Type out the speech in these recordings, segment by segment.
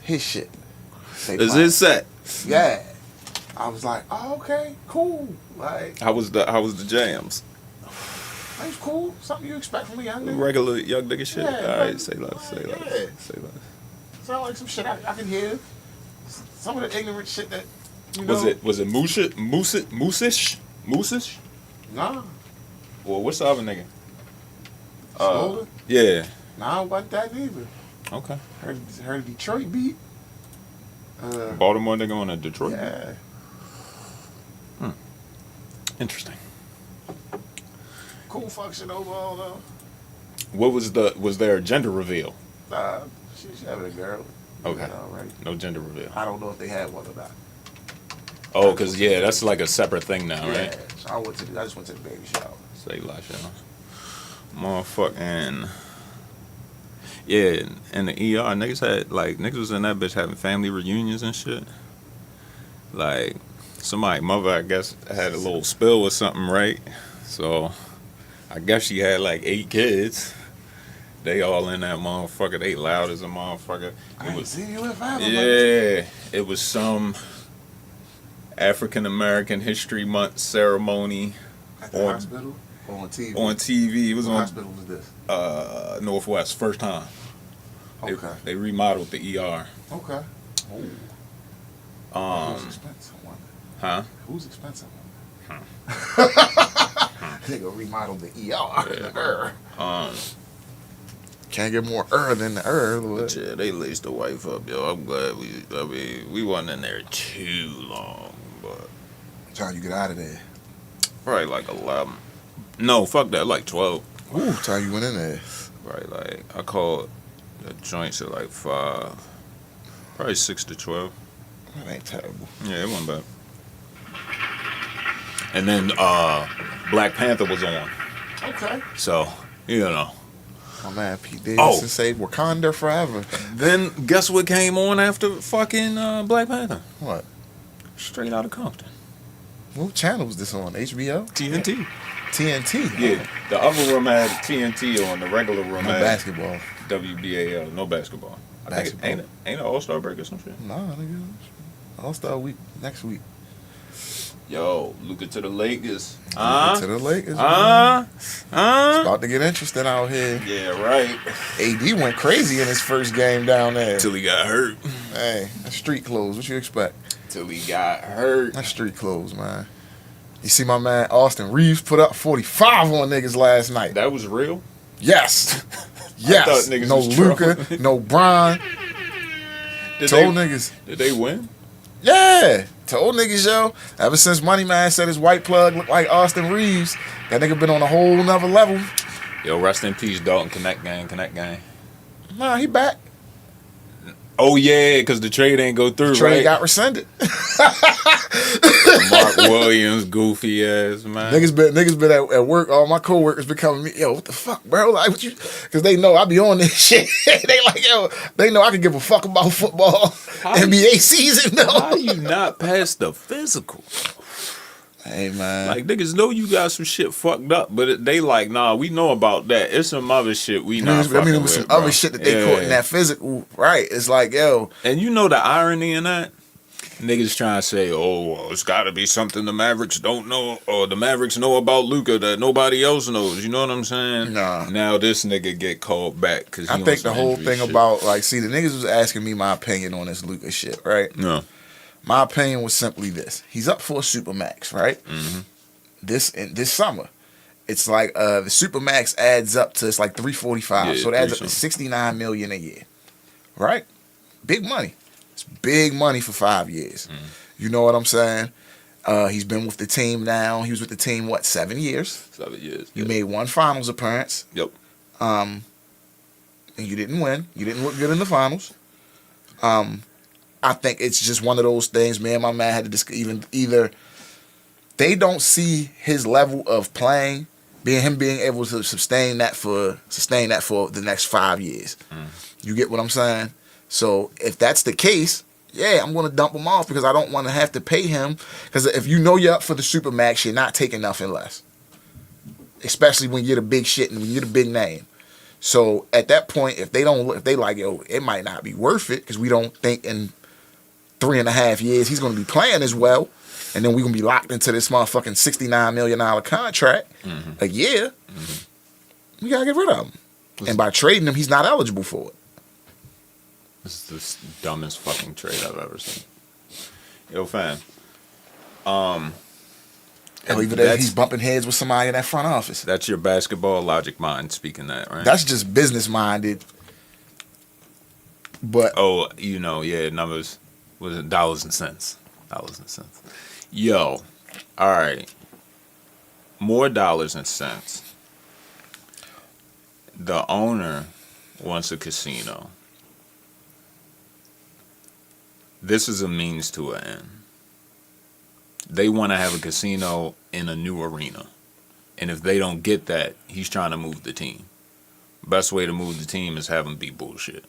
his shit. Is his set? Yeah. I was like, oh, okay, cool. Like, how was the jams? It was cool. Something you expect from a young nigga. Regular young nigga shit. Yeah, all right, say less, say less, say less. Sound like some shit I can hear. Some of the ignorant shit that you know. Was it moosish? Nah. Well, what's the other nigga? Slower? Yeah. Nah, it wasn't that neither. Okay. Heard Detroit beat. Baltimore nigga on a Detroit. Yeah. Interesting. Cool function overall though. What was there a gender reveal? She's having a girl. Okay. Right. No gender reveal. I don't know if they had one or not. Oh, cause that's like a separate thing now, right? So I just went to the baby shower. Say less, y'all. Motherfucking. Yeah, and the ER niggas was in that bitch having family reunions and shit. Like somebody mother I guess had a little spill or something, right? So I guess she had like 8 kids. They all in that motherfucker. They loud as a motherfucker. It was some African American History Month ceremony. At the hospital or on TV? On TV. It was what on hospital was this? Northwest, first time. Okay. They remodeled the ER. Okay. Who's expensive? Huh? Who's expensive? They gonna remodel the ER. Yeah. Can't get more than the Yeah, they laced the wife up, yo. I'm glad we wasn't in there too long, but. Time you get out of there? Probably like 11. No, fuck that, like 12. Ooh, time you went in there? Right, like I called the joints at like 5, probably 6 to 12. That ain't terrible. Yeah, it wasn't bad. And then Black Panther was on. Okay. So, you know. My man Pete Davidson said Wakanda forever. Then guess what came on after fucking Black Panther? What? Straight Outta Compton. What channel was this on? HBO? TNT. TNT? Yeah. The other room had TNT on. The regular room had basketball. WBAL. No basketball. Basketball. Ain't it All-Star break or some shit? Nah, nigga. All-Star week next week. Yo, Luka to the Lakers. Luka to the Lakers. It's about to get interesting out here. Yeah, right. AD went crazy in his first game down there. Till he got hurt. Hey, that's street clothes. What you expect? Till he got hurt. That's street clothes, man. You see my man Austin Reeves put up 45 on niggas last night. That was real? Yes. Yes. No Luka, no Bron. Told niggas. Did they win? Yeah. Told niggas, yo. Ever since Money Man said his white plug looked like Austin Reeves, that nigga been on a whole nother level. Yo, rest in peace, Dalton. Connect gang. Nah, he back. Oh, yeah, because the trade ain't go through, the trade right? got rescinded. Mark Williams, goofy ass, man. Niggas been at work. All my coworkers been coming to me, yo, what the fuck, bro? Like, what you? Because they know I be on this shit. They like, yo, they know I can give a fuck about football, NBA season, though. How you not pass the physical? Hey, man. Like, niggas know you got some shit fucked up, but they like, nah, we know about that. It's some other shit we not fucking with, it was some other shit that they caught in that physical, right? It's like, yo. And you know the irony in that? Niggas trying to say, oh, well, it's got to be something the Mavericks don't know, or the Mavericks know about Luka that nobody else knows. You know what I'm saying? Nah. Now this nigga get called back because I think the whole thing about, like, see, the niggas was asking me my opinion on this Luka shit, right? No. My opinion was simply this. He's up for a Supermax, right? Mm-hmm. This summer. It's like the Supermax adds up to, it's like $345. So it adds up to $69 million a year. Right? Big money. It's big money for 5 years. Mm-hmm. You know what I'm saying? He's been with the team now. He was with the team, 7 years? 7 years. You made one finals appearance. Yep. And you didn't win. You didn't look good in the finals. I think it's just one of those things, man. My man had to discuss either they don't see his level of playing, being able to sustain that for the next 5 years. You get what I'm saying? So if that's the case, yeah, I'm gonna dump him off because I don't want to have to pay him. Because if you know you're up for the Supermax, you're not taking nothing less. Especially when you're the big shit and when you're the big name. So at that point, if they like, yo, it might not be worth it because we don't think in 3.5 years he's going to be playing as well, and then we're going to be locked into this motherfucking $69 million contract a year, we got to get rid of him. And by trading him, he's not eligible for it. This is the dumbest fucking trade I've ever seen. Yo, fam. He's bumping heads with somebody in that front office. That's your basketball logic mind speaking that, right? That's just business minded. But numbers was it dollars and cents. Yo, all right. More dollars and cents. The owner wants a casino. This is a means to an end. They want to have a casino in a new arena. And if they don't get that, he's trying to move the team. Best way to move the team is have them be bullshit.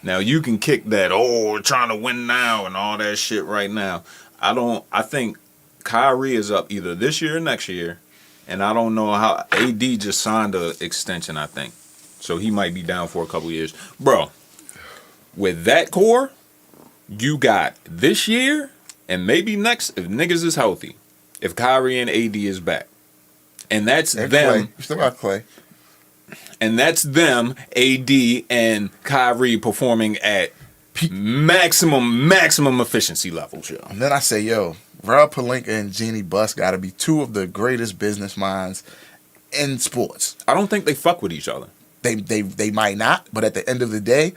Now, you can kick that, we're trying to win now and all that shit right now. I think Kyrie is up either this year or next year. And I don't know how AD just signed an extension, I think. So he might be down for a couple years. Bro, with that core, you got this year and maybe next if niggas is healthy. If Kyrie and AD is back. And that's them. Clay. You still got Clay. And that's them, AD and Kyrie performing at maximum efficiency levels, yo. And then I say, yo, Rob Pelinka and Jeannie Buss got to be two of the greatest business minds in sports. I don't think they fuck with each other. They might not, but at the end of the day,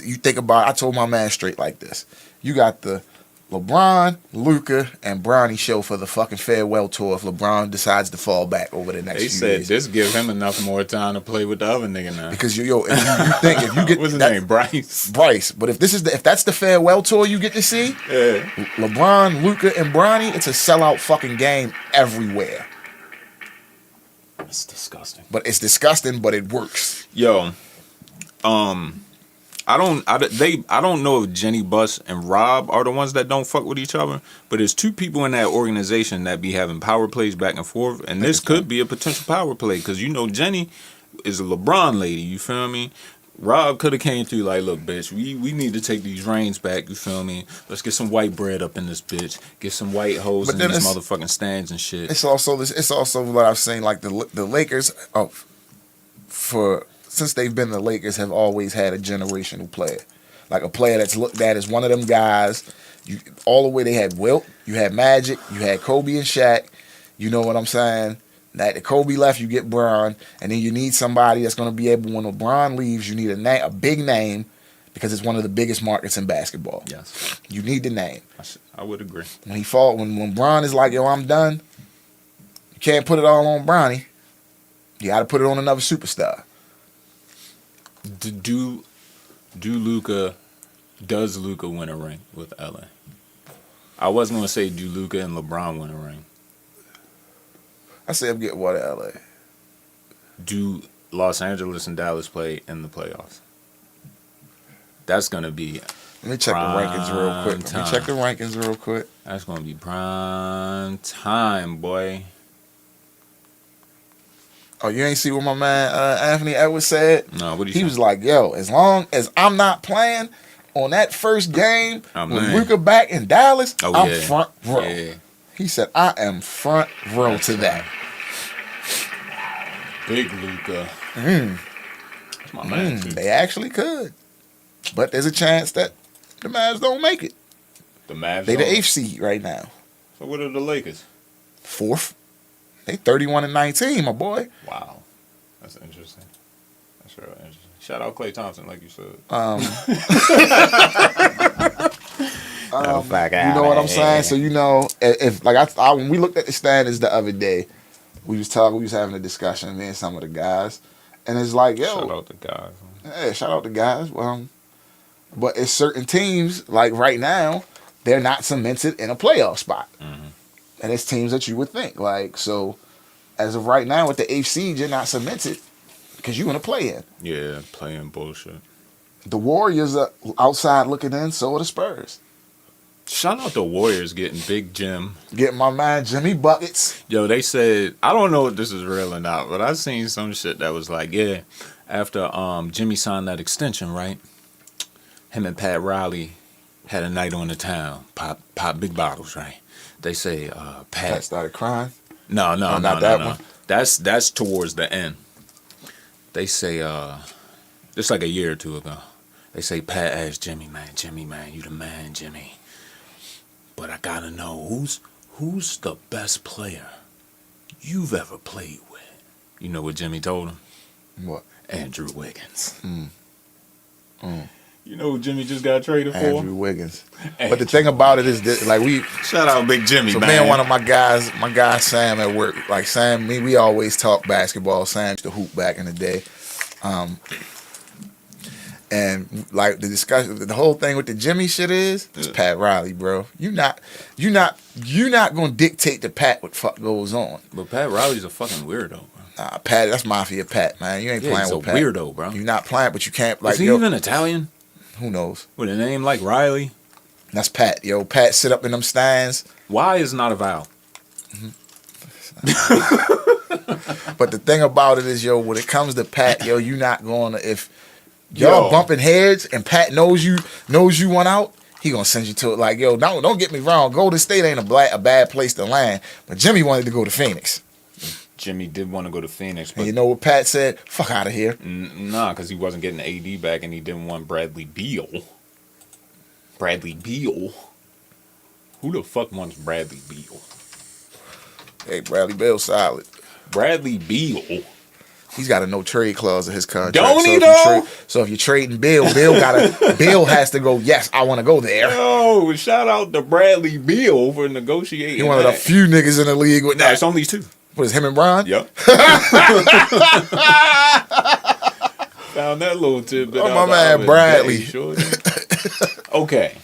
you think about. I told my man straight like this: you got the LeBron, Luka, and Bronny show for the fucking farewell tour if LeBron decides to fall back over the next few years. They said this give him enough more time to play with the other nigga now. Because you think if you get what's his name, Bryce? But if that's the farewell tour you get to see, LeBron, Luka, and Bronny, it's a sellout fucking game everywhere. It's disgusting. But it's disgusting, but it works. Yo, I don't know if Jenny Buss and Rob are the ones that don't fuck with each other, but there's two people in that organization that be having power plays back and forth, and this could be a potential power play because Jenny is a LeBron lady. You feel me? Rob could have came through like, look, bitch, we need to take these reins back. You feel me? Let's get some white bread up in this bitch. Get some white hoes in these motherfucking stands and shit. It's also what I've seen. Like the Lakers, since they've been the Lakers, have always had a generational player, like a player that's looked at as one of them guys. All the way they had Wilt, you had Magic, you had Kobe and Shaq. You know what I'm saying? That Kobe left, you get Bron, and then you need somebody that's going to be able, when LeBron leaves, you need a big name because it's one of the biggest markets in basketball. Yes. You need the name. I would agree. When Bron is like, yo, I'm done, you can't put it all on Bronny. You got to put it on another superstar. Does Luka win a ring with LA? I wasn't going to say do Luka and LeBron win a ring. I say I'm getting one at LA. Do Los Angeles and Dallas play in the playoffs? That's going to be Let me check the rankings real quick. That's going to be prime time, boy. Oh, you ain't see what my man Anthony Edwards said? No, what he was like, yo, as long as I'm not playing on that first game with Luka back in Dallas, I'm front row. Yeah. He said, I am front row to that. Big Luka. That's my man, too. They actually could. But there's a chance that the Mavs don't make it. The Mavs They the 8th seed right now. So what are the Lakers? 4th. They 31-19, my boy. Wow. That's interesting. That's real interesting. Shout out Klay Thompson, like you said. You know what I'm saying? So if when we looked at the standings the other day, we was having a discussion, me and some of the guys, and it's like, yo, shout out the guys. Yeah, shout out the guys. But it's certain teams like right now, they're not cemented in a playoff spot, and it's teams that you would think like so. As of right now, with the 8th seed, you're not cemented because you're in a play-in. Yeah, play-in bullshit. The Warriors are outside looking in, so are the Spurs. Shout out the Warriors getting Big Jim. Getting my man Jimmy Buckets. Yo, they said, I don't know if this is real or not, but I seen some shit that was like, yeah, after Jimmy signed that extension, right? Him and Pat Riley had a night on the town, pop big bottles, right? They say Pat started crying. No, not that one. That's towards the end. They say just like a year or two ago. They say Pat asked Jimmy, man, you the man, Jimmy. But I gotta know who's the best player you've ever played with. You know what Jimmy told him? What? Andrew Wiggins. You know who Jimmy just got traded for? Andrew Wiggins. But the thing about it is that, like, shout out Big Jimmy, so man. One of my guys Sam at work, like Sam, we always talk basketball. Sam used to hoop back in the day. And like the discussion, the whole thing with the Jimmy shit is Pat Riley, bro. You're not gonna dictate to Pat what fuck goes on. But Pat Riley's a fucking weirdo, bro. Nah, Pat, that's Mafia Pat, man. You ain't playing with Pat. He's a weirdo, bro. You're not playing, but you can't like. Is he even Italian? Who knows? With a name like Riley? That's Pat, yo. Pat sit up in them stands. Y is not a vowel. But the thing about it is, yo, when it comes to Pat, yo, you not gonna if y'all bumping heads and Pat knows you want out, he gonna send you to it. Like, yo, don't get me wrong, Golden State ain't a bad place to land, but Jimmy wanted to go to Phoenix. Jimmy did want to go to Phoenix, but and you know what Pat said? Fuck out of here. Nah, because he wasn't getting AD back, and he didn't want Bradley Beal. Bradley Beal? Who the fuck wants Bradley Beal? Hey, Bradley Beal solid. Bradley Beal. He's got a no trade clause in his contract. Don't he though? So if you're trading Bill, Bill has to go, yes, I want to go there. Yo, shout out to Bradley Beal for negotiating. He one of the few niggas in the league with that. It's only two. What is him and Bron? Yep. Found that little tidbit. Oh, my man Bradley. Okay.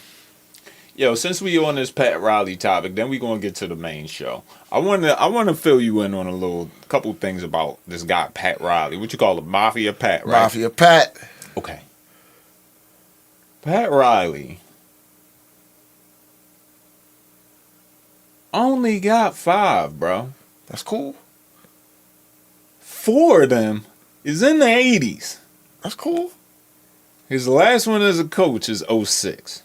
Yo, since we on this Pat Riley topic, then we gonna get to the main show. I wanna fill you in on a couple things about this guy Pat Riley. What you call it, Mafia Pat, right? Mafia Pat. Okay. Pat Riley only got 5, bro. That's cool. 4 of them is in the 80s. That's cool. His last one as a coach is 06.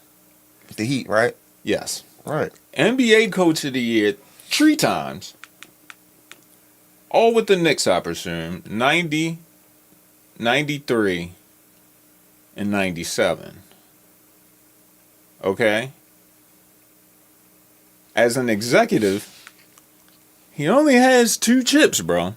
The Heat, right? Yes. Right. NBA Coach of the Year 3 times. All with the Knicks, I presume. 90, 93, and 97. Okay? As an executive, he only has 2 chips, bro.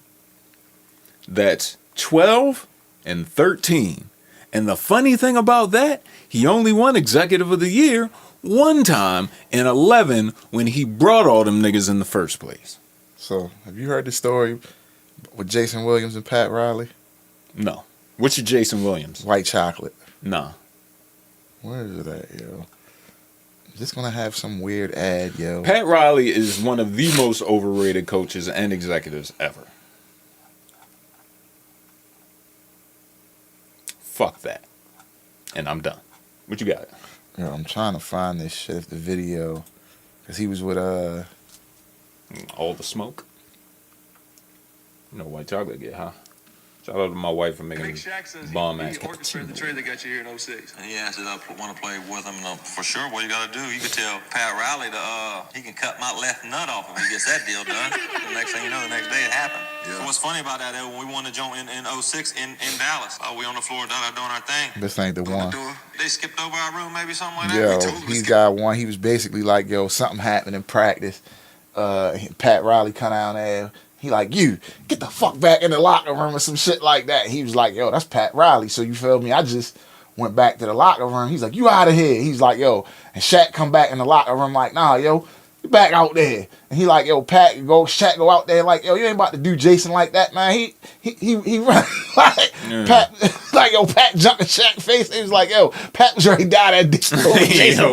That's 12 and 13. And the funny thing about that, he only won Executive of the Year 1 time in 11 when he brought all them niggas in the first place. So, have you heard the story with Jason Williams and Pat Riley? No. What's your Jason Williams? White chocolate. Nah. Where is it at, yo? Just gonna have some weird ad, yo. Pat Riley is one of the most overrated coaches and executives ever. Fuck that. And I'm done. What you got? Yo, I'm trying to find this shit, the video. Because he was with, All the smoke. You know, white chocolate get, huh? Shout out to my wife for making bomb ass orchestrated the trade that got you here in 06. And he asked if I want to play with him. For sure, what you got to do, you can tell Pat Riley he can cut my left nut off if he gets that deal done. The next thing you know, the next day it happened. Yeah. So what's funny about that is when we won the joint in 06 in Dallas, we on the floor doing our thing. This ain't the one. They skipped over our room, maybe something like Yo, that. he's got one. He was basically like, yo, something happened in practice. Pat Riley come down there. He like, you, get the fuck back in the locker room or some shit like that. He was like, yo, that's Pat Riley. So you feel me? I just went back to the locker room. He's like, you out of here. He's like, yo. And Shaq come back in the locker room like, nah, yo, you back out there. And he like, yo, Shaq go out there like, yo, you ain't about to do Jason like that, man. He run like, Pat, like, yo, Pat jumped in Shaq's face. He was like, yo, Pat was ready to die that dick. Yo,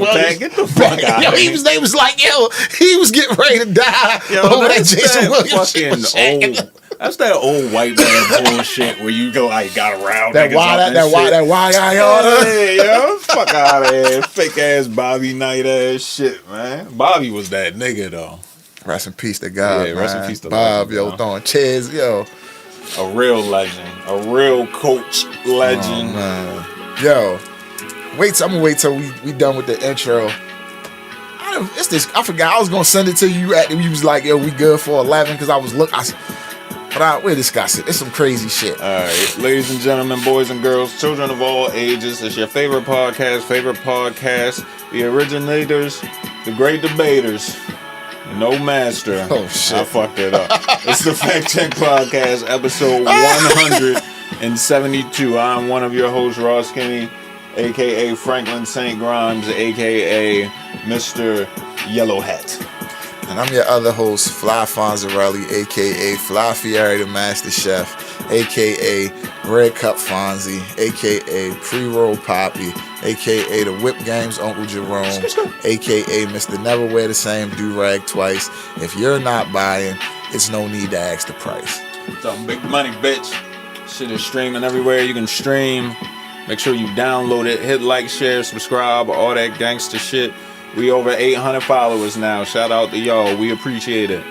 Pat, get the fuck out yo, of here. They was like, yo, he was getting ready to die over that Jason Williams shit. That's that old white man bullshit where you go like got around that why guy Hey, yo, fuck out of here, fake ass Bobby Knight ass shit, man. Bobby was that nigga though. Rest in peace to God, yeah, man. rest in peace to Bob, Bob, yo, throwing chairs, yo. A real legend. A real coach legend. Oh, man. Yo, I'm gonna wait till we done with the intro. I forgot I was gonna send it to you at you was like, yo, we good for 11 because I was we'll discuss it. It's some crazy shit. All right, ladies and gentlemen, boys and girls, children of all ages, it's your favorite podcast, the originators, the great debaters, no master. Oh shit, I fucked it up. It's the Fact Check Podcast, episode 172. I'm one of your hosts, Ross Kinney, aka Franklin St. Grimes, aka Mr. Yellow Hat. And I'm your other host, Fly Fonzarelli, a.k.a. Fly Fieri the Master Chef, a.k.a. Red Cup Fonzie, a.k.a. Pre-Roll Poppy, a.k.a. The Whip Games Uncle Jerome, a.k.a. Mr. Never Wear the Same Do-Rag Twice. If you're not buying, it's no need to ask the price. Talking big money, bitch. Shit is streaming everywhere you can stream. Make sure you download it, hit like, share, subscribe, all that gangster shit. We over 800 followers now. Shout out to y'all. We appreciate it.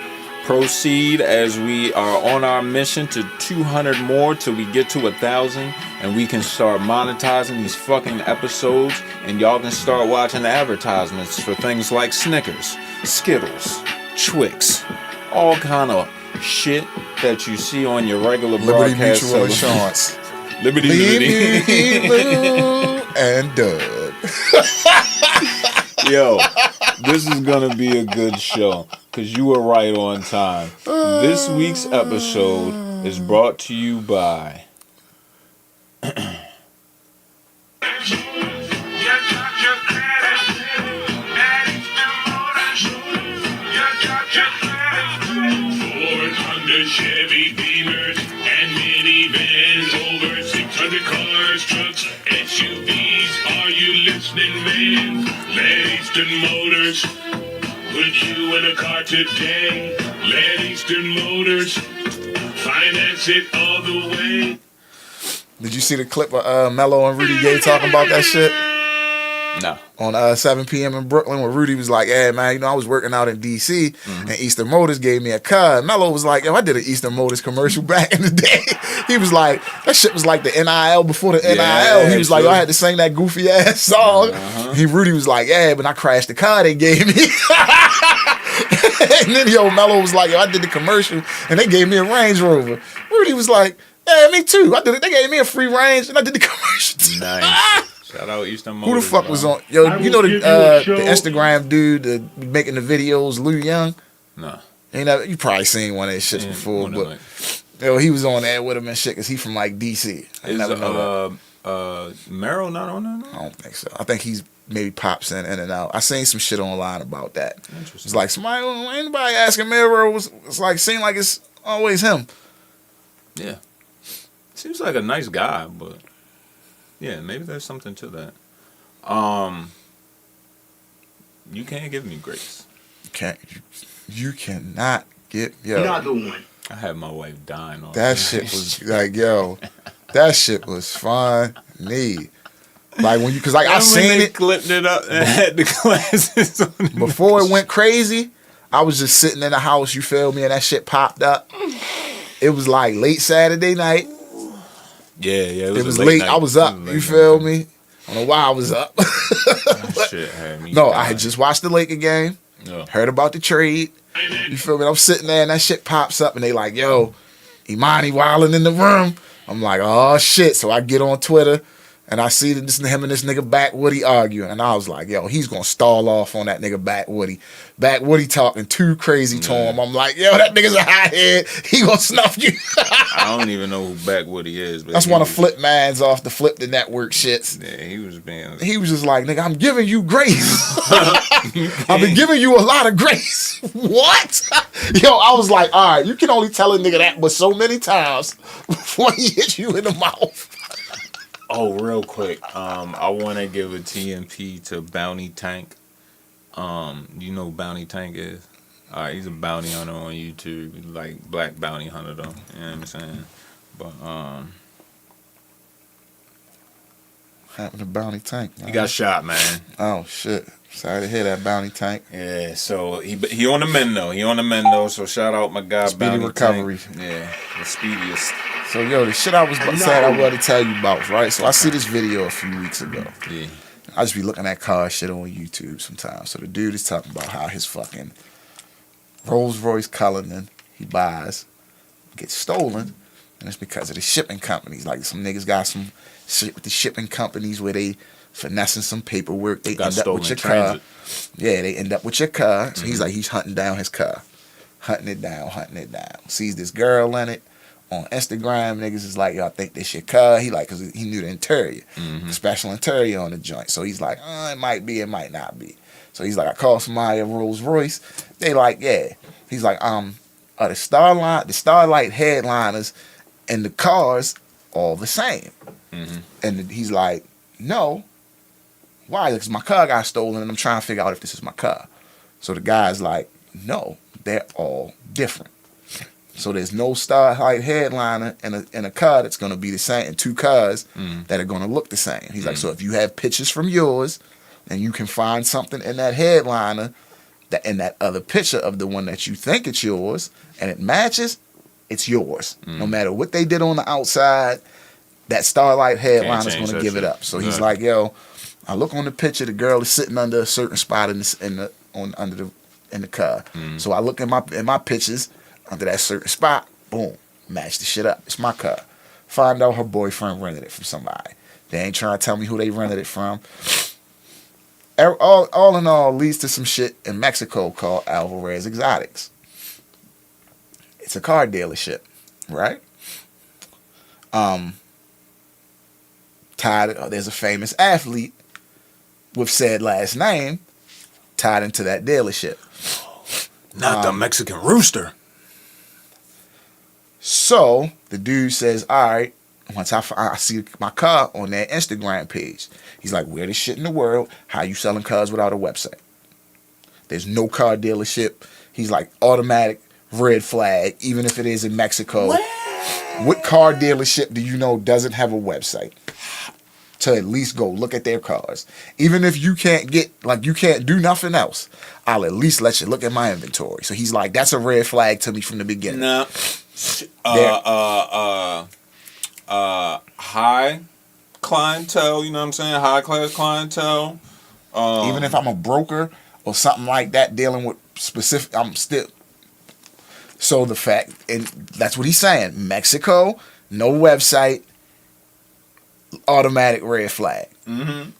Proceed as we are on our mission to 200 more till we get to 1,000, and we can start monetizing these fucking episodes, and y'all can start watching the advertisements for things like Snickers, Skittles, Twix, all kind of shit that you see on your regular Liberty broadcast. Mutual Insurance. Liberty. And Doug. Yo, this is gonna be a good show because you were right on time. This week's episode is brought to you by Chevy Beamers and minivans, over 600 cars, trucks, SUVs. Are you listening, man? Let Eastern Motors put you in a car today. Let Eastern Motors finance it all the way. Did you see the clip of Mello and Rudy Gay talking about that shit? No. On 7 p.m. in Brooklyn, where Rudy was like, "Hey man, I was working out in D.C. And Eastern Motors gave me a car." And Mello was like, "Yo, I did an Eastern Motors commercial back in the day." He was like, "That shit was like the NIL before the NIL." He was like, "Yo, I had to sing that goofy ass song." Rudy was like, "Yeah, but I crashed the car they gave me." And then Mello was like, "Yo, I did the commercial and they gave me a Range Rover." Rudy was like, "Yeah, me too. I did it. They gave me a free Range and I did the commercial." Nice. Shout out Eastern Motors. Who the fuck was on? Yo, you know the Instagram dude making the videos, Lou Young? No. You probably seen one of his shits before, but he was on there with him and shit because he from like DC. Is Merrill not on there? No? I don't think so. I think he's maybe pops in and out. I seen some shit online about that. It's like anybody asking Merrill it's like seemed like it's always him. Yeah. Seems like a nice guy, but yeah, maybe there's something to that. You can't give me grace. You cannot get Another one. I had my wife dying on that shit was like, that shit was funny. Like when because like I seen it, clipped it up and had the glasses on it. Before it went crazy, I was just sitting in the house, you feel me, and that shit popped up. It was like late Saturday night. Yeah, it was late. I was up. You feel me? I don't know why I was up. That shit had me. No, I had just watched the Laker game. Yeah. Heard about the trade. You feel me? I'm sitting there and that shit pops up and they like, "Yo, Imani wilding in the room." I'm like, "Oh shit!" So I get on Twitter and I see him and this nigga Backwoody arguing, and I was like, "Yo, he's gonna stall off on that nigga Backwoody." Backwoody talking too crazy to him. I'm like, "Yo, that nigga's a hothead. He gonna snuff you." I don't even know who Backwoody is. But that's one of Flip Man's off the Flip the Network shits. Yeah, he was just like, "Nigga, I'm giving you grace. I've been giving you a lot of grace." What? Yo, I was like, all right, you can only tell a nigga that but so many times before he hits you in the mouth. Oh, real quick, I want to give a TMP to Bounty Tank. You know who Bounty Tank is? All right, he's a bounty hunter on YouTube, like black bounty hunter though. You know what I'm saying? But happened to Bounty Tank? Man? He got shot, man. Oh shit! Sorry to hear that, Bounty Tank. Yeah, so he on the mend though. So shout out my guy, Speedy Bounty recovery. Tank. Yeah, the speediest. So, yo, the shit I was saying I wanted to tell you about, right? So, I see this video a few weeks ago. Yeah. I just be looking at car shit on YouTube sometimes. So, the dude is talking about how his fucking Rolls Royce Cullinan he buys gets stolen, and it's because of the shipping companies. Like, some niggas got some shit with the shipping companies where they finessing some paperwork. They Got end up stolen with your transit. car. Yeah, they end up with your car. So, he's like, he's hunting down his car. Hunting it down. Sees this girl in it. On Instagram, niggas is like, yo, I think this your car. He like, cause he knew the interior, special interior on the joint. So he's like, it might be, it might not be. So he's like, I called somebody at Rolls Royce. They like, yeah. He's like, are the Starlight headliners and the cars all the same? And he's like, no. Why? Because my car got stolen and I'm trying to figure out if this is my car. So the guy's like, no, they're all different. So there's no Starlight headliner in a car that's going to be the same, and two cars that are going to look the same. He's like, so if you have pictures from yours and you can find something in that headliner that in that other picture of the one that you think it's yours and it matches, it's yours. No matter what they did on the outside, that Starlight headliner is going to give it up. So he's like, yo, I look on the picture, the girl is sitting under a certain spot in the car. So I look in my pictures. Under that certain spot, boom, match the shit up. It's my car. Find out her boyfriend rented it from somebody. They ain't trying to tell me who they rented it from. All in all, leads to some shit in Mexico called Alvarez Exotics. It's a car dealership, right? There's a famous athlete with said last name tied into that dealership. Not the Mexican Rooster. So the dude says, all right, once I see my car on their Instagram page, he's like, where this shit in the world? How you selling cars without a website? There's no car dealership. He's like, automatic red flag, even if it is in Mexico. What car dealership do you know doesn't have a website? To at least go look at their cars. Even if you can't you can't do nothing else, I'll at least let you look at my inventory. So he's like, that's a red flag to me from the beginning. No. High clientele, you know what I'm saying? High class clientele. Even if I'm a broker or something like that dealing with specific, I'm still. So the fact, and that's what he's saying. Mexico, no website, automatic red flag.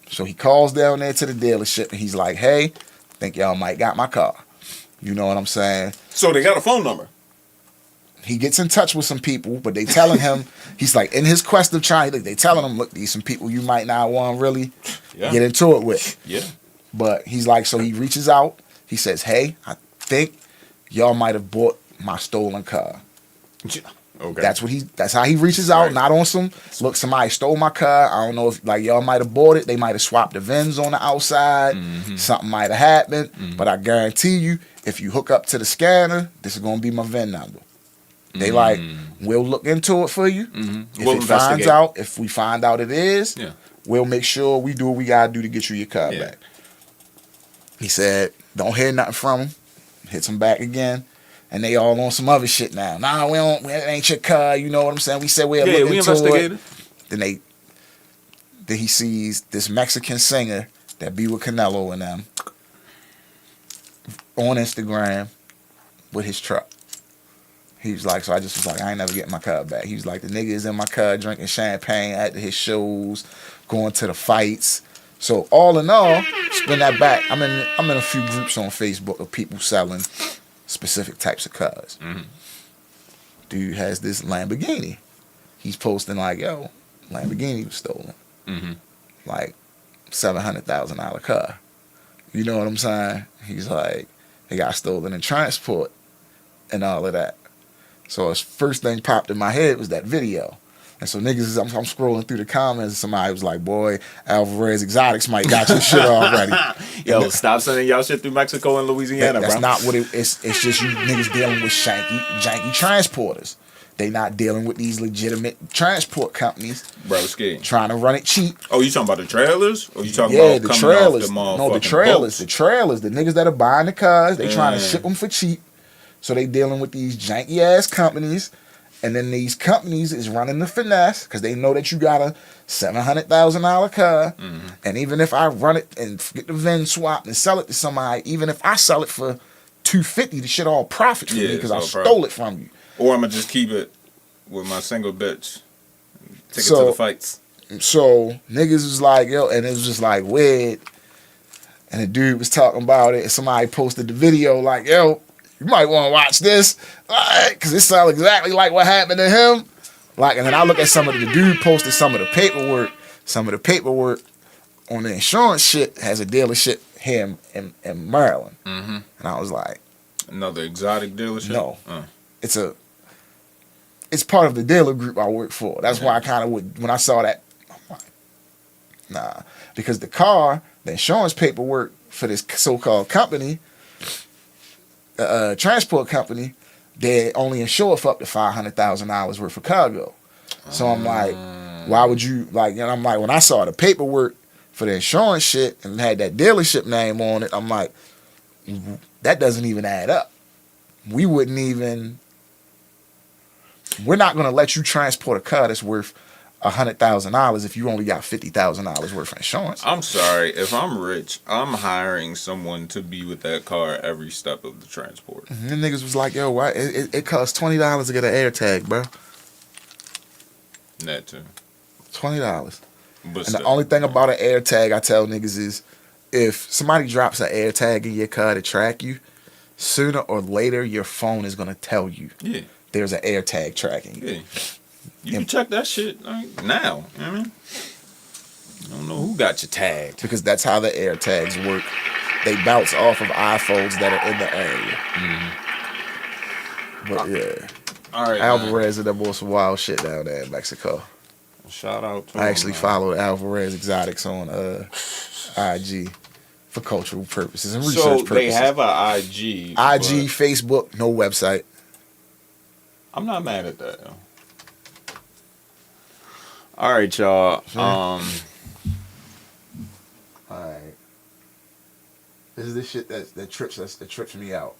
So he calls down there to the dealership and he's like, hey, I think y'all might got my car. You know what I'm saying? So they got a phone number. He gets in touch with some people, but they telling him, he's like, in his quest of trying, they telling him, look, these some people you might not want to really get into it with. Yeah. But he's like, so he reaches out. He says, hey, I think y'all might have bought my stolen car. Okay. That's how he reaches out, not on some, look, somebody stole my car. I don't know if, like, y'all might have bought it. They might have swapped the VINs on the outside. Something might have happened. But I guarantee you, if you hook up to the scanner, this is going to be my VIN number. They like, we'll look into it for you. If we find out it is, we'll make sure we do what we gotta do to get you your car back. He said, don't hear nothing from him. Hits him back again. And they all on some other shit now. Nah, it ain't your car, you know what I'm saying? We said we'll look into it. Then he sees this Mexican singer that be with Canelo and them on Instagram with his truck. He was like, so I just was like, I ain't never getting my car back. He was like, the nigga is in my car drinking champagne at his shows, going to the fights. So all in all, spin that back. I'm in a few groups on Facebook of people selling specific types of cars. Dude has this Lamborghini. He's posting like, yo, Lamborghini was stolen. Like $700,000 car. You know what I'm saying? He's like, it got stolen in transport and all of that. So his first thing popped in my head was that video. And so niggas, I'm scrolling through the comments and somebody was like, boy, Alvarez Exotics might got your shit already. Yo, stop sending y'all shit through Mexico and Louisiana, that's bro. not what it's just you niggas dealing with janky transporters. They not dealing with these legitimate transport companies. Bro, scared. Trying to run it cheap. Oh, you talking about the trailers? Or you talking Yeah, about the coming trailers. off the No, the motherfucking trailers. boats? The trailers. The niggas that are buying the cars, they trying to ship them for cheap. So they dealing with these janky ass companies, And then these companies is running the finesse because they know that you got a $700,000 car. Mm-hmm. And even if I run it and get the VIN swap and sell it to somebody, even if I sell it for $250, the shit all profit for me because I stole it from you. Or I'm going to just keep it with my single bitch. Take it to the fights. So niggas was like, yo, and it was just like weird. And the dude was talking about it, and somebody posted the video like, yo, you might want to watch this, because it sounds exactly like what happened to him. Like, and then I look at some of the dude posted some of the paperwork. Some of the paperwork on the insurance shit has a dealership here in Maryland. Mm-hmm. And I was like, another exotic dealership? No. It's part of the dealer group I work for. That's why I kind of would, when I saw that, I'm like, nah. Because the insurance paperwork for this so-called company, transport company, they only insure for up to $500,000 worth of cargo. So I'm like, why would you, like, and I'm like, when I saw the paperwork for the insurance shit and had that dealership name on it, I'm like, that doesn't even add up. We're not going to let you transport a car that's worth $100,000 if you only got $50,000 worth of insurance. I'm sorry. If I'm rich, I'm hiring someone to be with that car every step of the transport. And then niggas was like, yo, why? It costs $20 to get an air tag, bro. That too. $20. But and the only thing about an air tag I tell niggas is, if somebody drops an air tag in your car to track you, sooner or later your phone is going to tell you there's an air tag tracking you. Yeah. You can check that shit now. You know what I mean? I don't know who got you tagged. Because that's how the air tags work. They bounce off of iPhones that are in the area. Mm-hmm. But yeah. All right, Alvarez and them on some wild shit down there in Mexico. Shout out to I actually followed Alvarez Exotics on IG for cultural purposes and research purposes. So they have an IG. IG, Facebook, no website. I'm not mad at that, though. All right, y'all. Sure. All right. This is the shit that trips me out.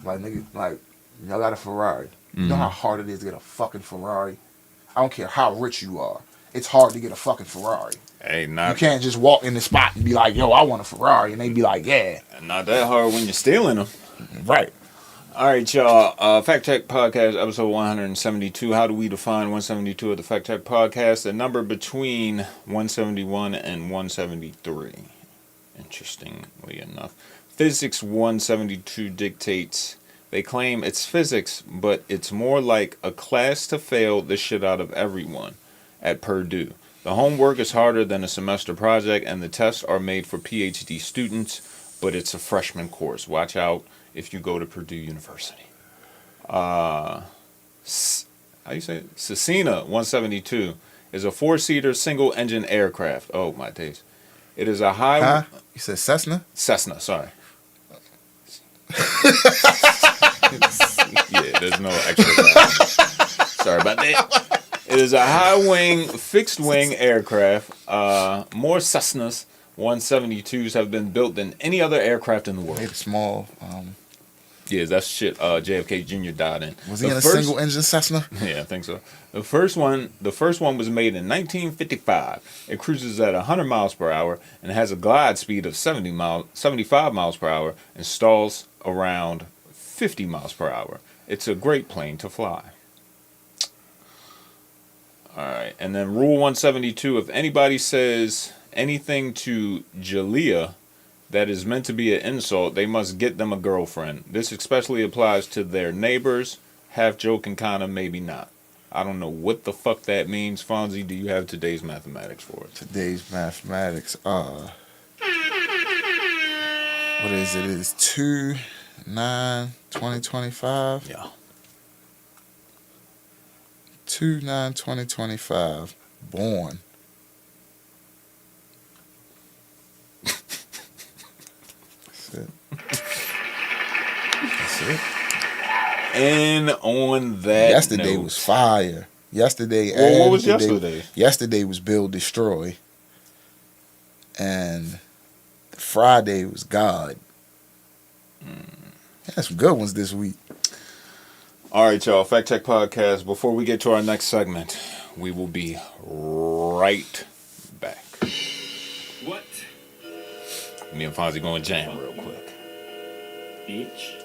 Like, nigga, like, y'all got a Ferrari. You know how hard it is to get a fucking Ferrari? I don't care how rich you are. It's hard to get a fucking Ferrari. Hey, you can't just walk in the spot and be like, yo, I want a Ferrari. And they be like, yeah. Not that hard when you're stealing them. Right. All right, y'all. Fact Check Podcast, episode 172. How do we define 172 of the Fact Check Podcast? The number between 171 and 173. Interestingly enough. Physics 172 dictates, they claim it's physics, but it's more like a class to fail the shit out of everyone at Purdue. The homework is harder than a semester project, and the tests are made for PhD students, but it's a freshman course. Watch out if you go to Purdue University. How do you say it? Cessna 172 is a 4-seater single-engine aircraft. Oh, my days. It is a high... Huh? You said Cessna? Cessna, sorry. Yeah, there's no extra. Sorry about that. It is a high-wing, fixed-wing aircraft. More Cessnas 172s have been built than any other aircraft in the world. Made a small... Yeah, that's shit JFK Jr. died in. Was he in a single-engine Cessna? Yeah, I think so. The first one was made in 1955. It cruises at 100 miles per hour and has a glide speed of 75 miles per hour and stalls around 50 miles per hour. It's a great plane to fly. All right, and then Rule 172, if anybody says anything to Jalea that is meant to be an insult, they must get them a girlfriend. This especially applies to their neighbors, half joking, kind of, maybe not. I don't know what the fuck that means. Fonzie, do you have today's mathematics for us? Today's mathematics what is it? It is 2/9/2025. Yeah. 2/9/2025. Born. That's it. That's it. And on that yesterday note, was fire. Yesterday. Well, what was yesterday? Yesterday was Build Destroy. And Friday was God. Had some good ones this week. All right, y'all. Fact Check Podcast. Before we get to our next segment, we will be right back. What? Me and Fonzie going jam real quick. Bitch.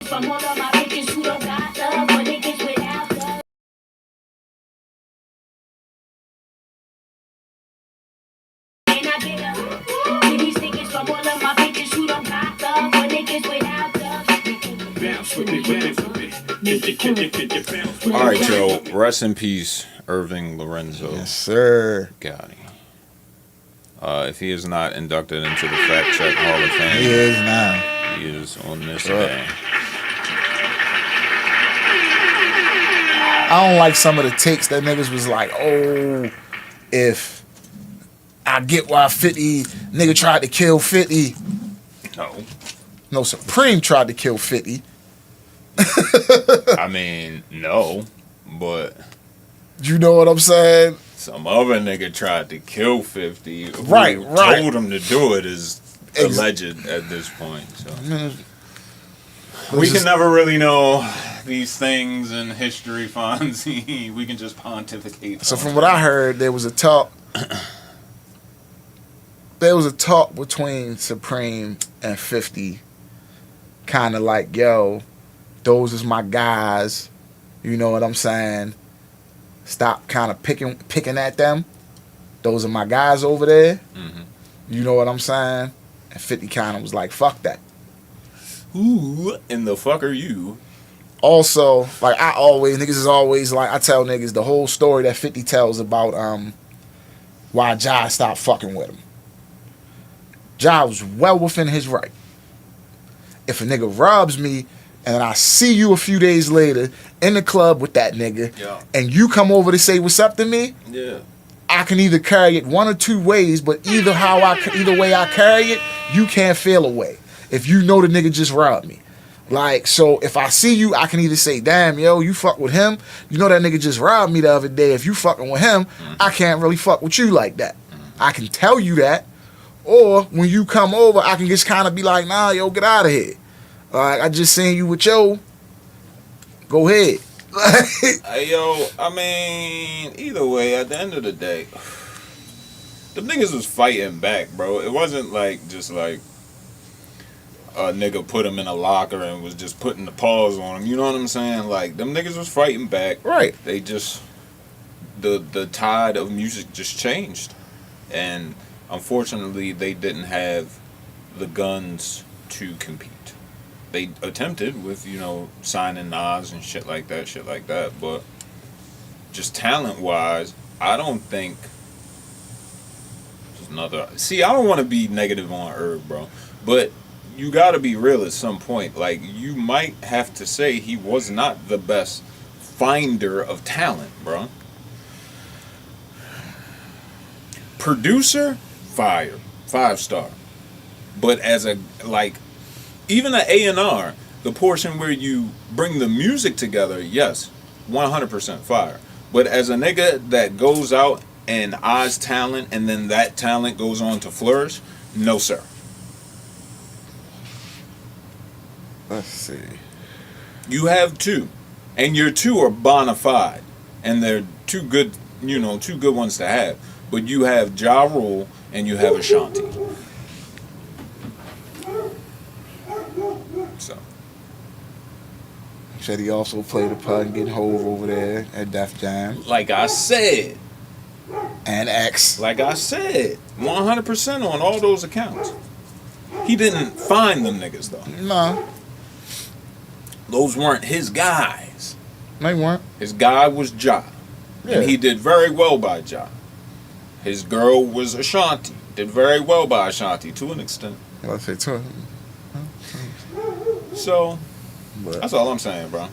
From all of my bitches who don't got love, for niggas without love. And I get up to these niggas from all of my bitches who don't got love, for niggas without love. Bounce with me, bounce with me. Bounce with me. All right, yo. Rest in peace, Irving Lorenzo Yes, sir. Gotti. If he is not inducted into the Fact Check Hall of Fame, He is now. he is on this day. I don't like some of the takes that niggas was like, oh, if I get why 50 nigga tried to kill 50. No. No, Supreme tried to kill 50. I mean, no. But You know what I'm saying? some other nigga tried to kill 50. Who Right. told him to do it is alleged at this point. So we can never really know these things in history, Fonzie. We can just pontificate. So from what I heard, there was a talk. There was a talk between Supreme and 50, kind of like, yo, those is my guys. You know what I'm saying? Stop kind of picking at them. Those are my guys over there. Mm-hmm. You know what I'm saying? And 50 kind of was like, fuck that. Who in the fuck are you? Also, like niggas is always like, I tell niggas the whole story that 50 tells about why Jai stopped fucking with him. Jai was well within his right. If a nigga robs me and then I see you a few days later in the club with that nigga, Yeah. and you come over to say what's up to me, Yeah. I can either carry it one or two ways, but either way I carry it, you can't feel a way. If you know the nigga just robbed me. Like, so if I see you, I can either say, damn, yo, you fuck with him. You know that nigga just robbed me the other day. If you fucking with him, I can't really fuck with you like that. I can tell you that. Or when you come over, I can just kind of be like, nah, yo, get out of here. Like, I just seen you with yo. Go ahead. Hey, yo, I mean, either way, at the end of the day, them niggas was fighting back, bro. It wasn't like just like a nigga put him in a locker and was just putting the paws on him. You know what I'm saying? Like, them niggas was fighting back. Right. They just, the tide of music just changed. And unfortunately, they didn't have the guns to compete. They attempted with, you know, signing Nas and shit like that. But just talent-wise, I don't think there's another... See, I don't want to be negative on Irv, bro. But you got to be real at some point. Like, you might have to say he was not the best finder of talent, bro. Producer, fire. 5-star. But as a, like... Even an A&R, the portion where you bring the music together, yes, 100% fire. But as a nigga that goes out and eyes talent and then that talent goes on to flourish, no sir. Let's see. You have two. and your two are bona fide, and they're two good, two good ones to have. But you have Ja Rule and you have Ashanti. So. Said he also played a part in getting Hove over there at Def Jam. Like I said. And X. Like I said. 100% on all those accounts. He didn't find them niggas, though. No. Those weren't his guys. They weren't. His guy was Ja. Yeah. And he did very well by Ja. His girl was Ashanti. Did very well by Ashanti to an extent. Let's say too. So, But that's all I'm saying, bro.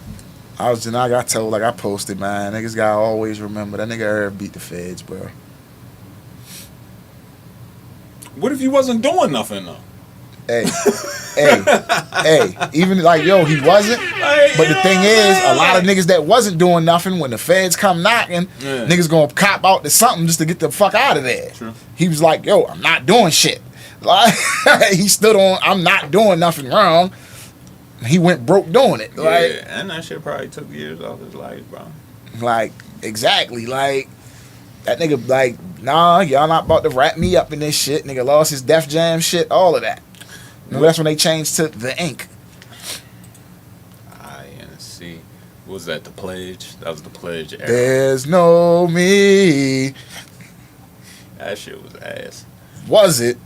I got told, like I posted, man, niggas gotta always remember that nigga Irv beat the feds, bro. What if he wasn't doing nothing, though? Hey, even like, yo, he wasn't. But the thing is, a lot of niggas that wasn't doing nothing, when the feds come knocking, niggas gonna cop out to something just to get the fuck out of there. True. He was like, yo, I'm not doing shit. Like, he stood on, I'm not doing nothing wrong. He went broke doing it. Like, yeah, and that shit probably took years off his life, bro. Like, exactly. Like, that nigga, like, nah, y'all not about to wrap me up in this shit. Nigga lost his Def Jam shit, all of that. That's when they changed to The Ink. INC. Was that The Pledge? That was The Pledge era. There's no me. That shit was ass. Was it?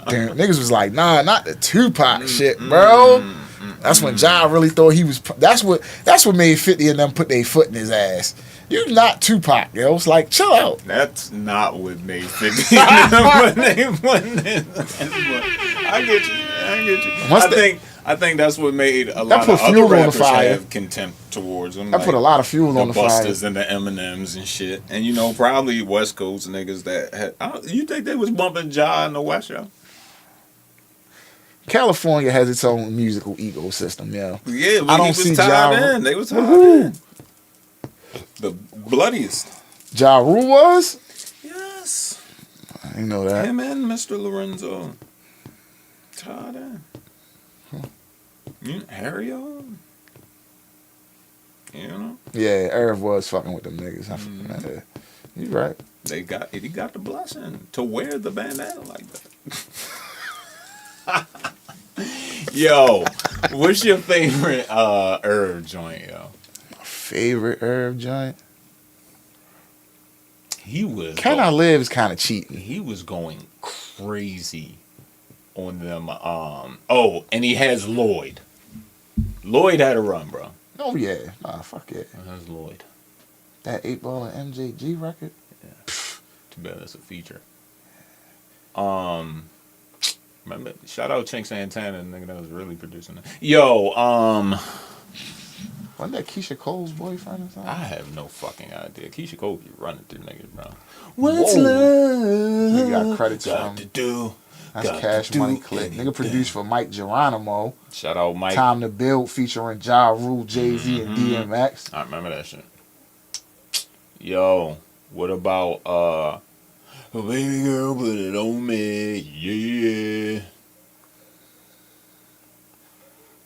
Niggas was like, nah, not the Tupac shit, bro. That's when Ja really thought he was. That's what made 50 and them put their foot in his ass. You not Tupac, yo. It's like, chill out. That's not what made 50 when they went in. I get you. I think that's what made a lot of other rappers have contempt towards them. That put a lot of fuel on the fire. The Busters and the Eminems and shit. And probably West Coast niggas that had. You think they was bumping Ja in the West, yo? California has its own musical ecosystem, yo. Yeah, but I don't he was see tied Ja. in. They was tied in. The bloodiest. Ja Rule was? Yes. I didn't know that. Him and Mr. Lorenzo. Tied in. Harry on. Yeah, Irv was fucking with them niggas. You right. He got the blessing to wear the bandana like that. Yo, what's your favorite Irv joint, yo? Favorite Irv joint? He was Can I Live is kind of cheating. He was going crazy on them. And he has Lloyd. Lloyd had a run, bro. Oh yeah, nah, fuck yeah. That's Lloyd. That 8-ball and MJG record. Yeah. Too bad that's a feature. Remember, shout out Chink Santana, the nigga that was really producing it. Yo, wasn't that Keisha Cole's boyfriend or something? I have no fucking idea. Keisha Cole be running through niggas, bro. What's love? He got credits from. To do. That's Cash Money Click. Nigga produced for Mike Geronimo. Shout out Mike. Time to Build featuring Ja Rule, Jay-Z, and DMX. I remember that shit. Yo, what about oh, baby girl, put it on me, yeah.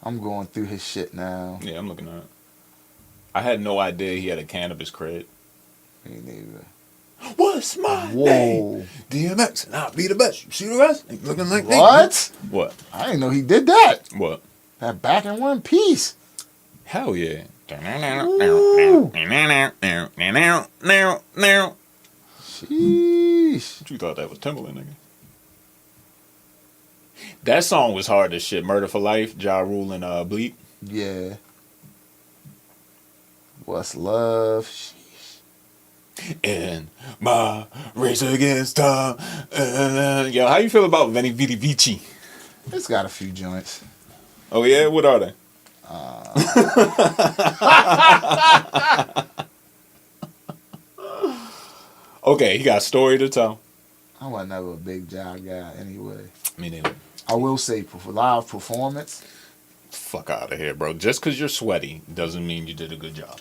I'm going through his shit now. Yeah, I'm looking at it. I had no idea he had a cannabis cred. Me neither. What's my name? DMX, and I'll be the best. You see the rest? Ain't looking like what? What? I didn't know he did that. What? That Back in One Piece. Hell yeah. Sheesh. What you thought that was Timberland, nigga? That song was hard as shit. Murder for Life, Ja Rule and Bleep. Yeah. What's love? In my race against time. Yo, how you feel about Veni Vidi Vici? It's got a few joints. Oh yeah, what are they? Okay, he got a story to tell. I was never a big Ja guy anyway. Me neither. I will say, for live performance. Fuck out of here, bro. Just because you're sweaty doesn't mean you did a good job.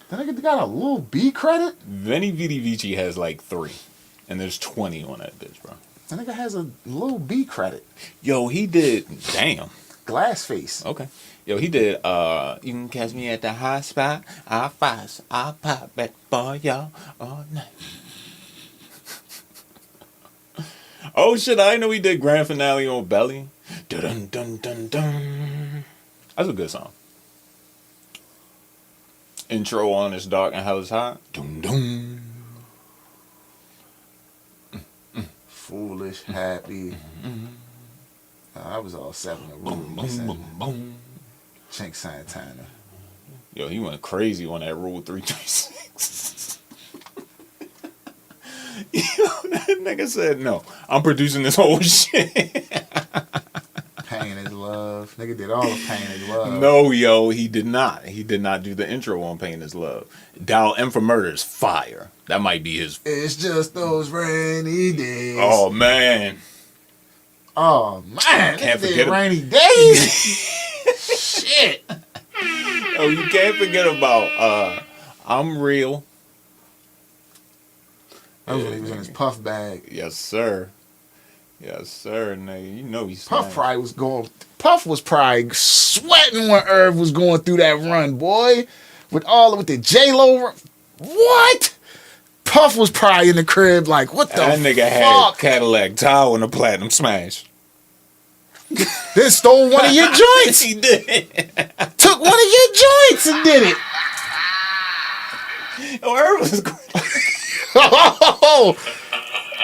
That nigga got a little B credit? Veni Vidi Vici has like 3. And there's 20 on that bitch, bro. That nigga has a little B credit. Yo, he did. Damn. Glass face. Okay. Yo, he did, you can catch me at the high spot. I pop back for y'all all night. Oh, shit, I didn't know he did grand finale on Belly. Dun dun dun dun. That's a good song. Intro on It's Dark and Hell is Hot. Dum dum. Foolish, happy. I was all 7 of Boom, boom, boom, boom. Chink Santana. Yo, he went crazy on that Rule 336. Yo, that nigga said, no, I'm producing this whole shit. Pain is Love. Nigga did all of Pain is Love. No, yo, he did not. He did not do the intro on Pain is Love. Dial M for Murder is fire. That might be his. It's just those rainy days. Oh, man. Oh, man. Can't Nigga did forget rainy days. Shit. Oh, you can't forget about I'm Real. That was when he was in his puff bag. Yes, sir. Yes, sir, nigga. You know he's Puff was probably sweating when Irv was going through that run, boy. With the J-Lo. What? Puff was probably in the crib like, what the That nigga had fuck? a Cadillac Tahoe and a Platinum Smash. Then stole one of your joints. He did. Took one of your joints and did it. Oh, Irv was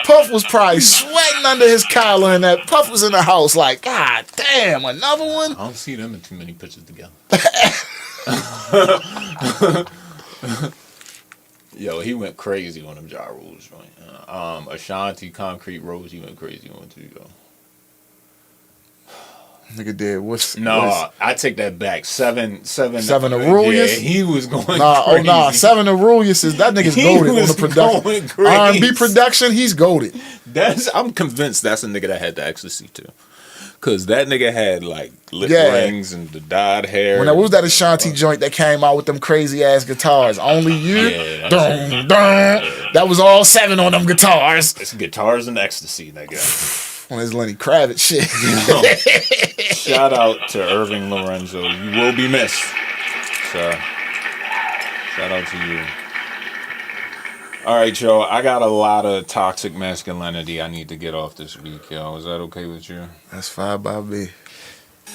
Puff was probably sweating under his collar, and that Puff was in the house like, God damn, another one? I don't see them in too many pictures together. Yo, he went crazy on them Ja Rules joint. Ashanti, Concrete Rose, he went crazy on too, yo. Nigga did I take that back. Seven Aurelius? Yeah, he was going crazy. Seven Aurelius is that nigga's He goated on was the production. going crazy. R&B production, he's goated. I'm convinced that's a nigga that had the ecstasy too. Cause that nigga had like lip rings and the dyed hair. What was that Ashanti joint that came out with them crazy ass guitars? Only You? Yeah, Dun, dun. That was all 7 on them guitars. It's guitars and ecstasy, nigga. On his Lenny Kravitz shit. Shout out to Irving Lorenzo. You will be missed. So, shout out to you. All right, yo. I got a lot of toxic masculinity I need to get off this week, yo. Is that okay with you? That's fine by me.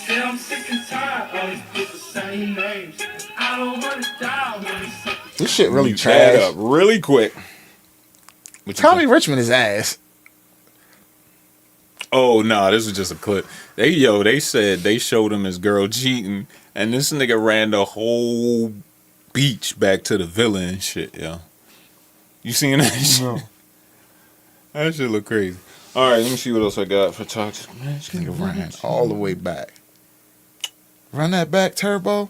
Yeah, I'm sick and tired of the same names. I don't want to die when it's This shit really Mute that trash. up really quick. What you Tommy think? Richmond is ass. Oh no, this was just a clip. They said they showed him his girl cheating, and this nigga ran the whole beach back to the villa and shit, yo. You seen that shit? No. That shit look crazy. All right, let me see what else I got for toxic. Nigga ran all the way back. Run that back, Turbo.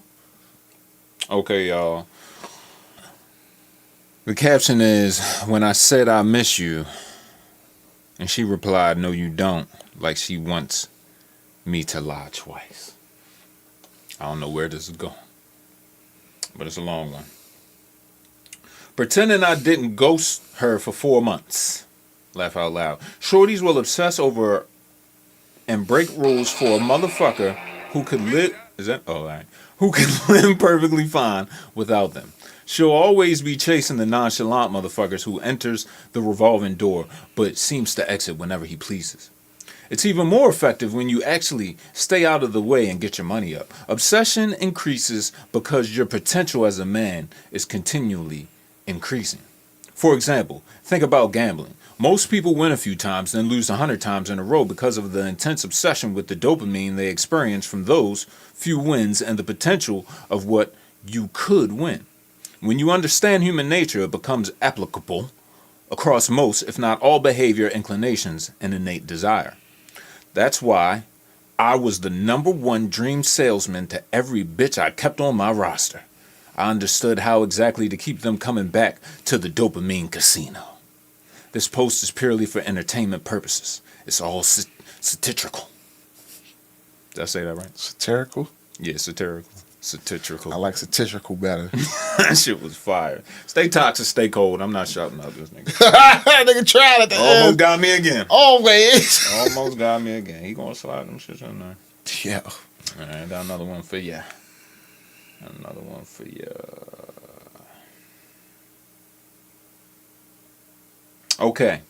Okay, y'all. The caption is, when I said I miss you, and she replied, no you don't, like she wants me to lie twice. I don't know where this is going, but it's a long one. Pretending I didn't ghost her for 4 months. Laugh out loud. Shorties will obsess over and break rules for a motherfucker who could live... Who can live perfectly fine without them. She'll always be chasing the nonchalant motherfuckers who enters the revolving door but seems to exit whenever he pleases. It's even more effective when you actually stay out of the way and get your money up. Obsession increases because your potential as a man is continually increasing. For example, think about gambling. Most people win a few times, then lose 100 times in a row because of the intense obsession with the dopamine they experience from those few wins and the potential of what you could win. When you understand human nature, it becomes applicable across most, if not all, behavior, inclinations, and innate desire. That's why I was the #1 dream salesman to every bitch I kept on my roster. I understood how exactly to keep them coming back to the dopamine casino. This post is purely for entertainment purposes. It's all satirical. Did I say that right? Satirical? Yeah, satirical. Satirical. I like satirical better. That shit was fire. Stay toxic, stay cold. I'm not shouting out this nigga. Nigga tried at the Almost end. got me again. Always. Almost got me again. He gonna slide them shits in there. Yeah. All right, I got another one for ya. Another one for ya. Okay.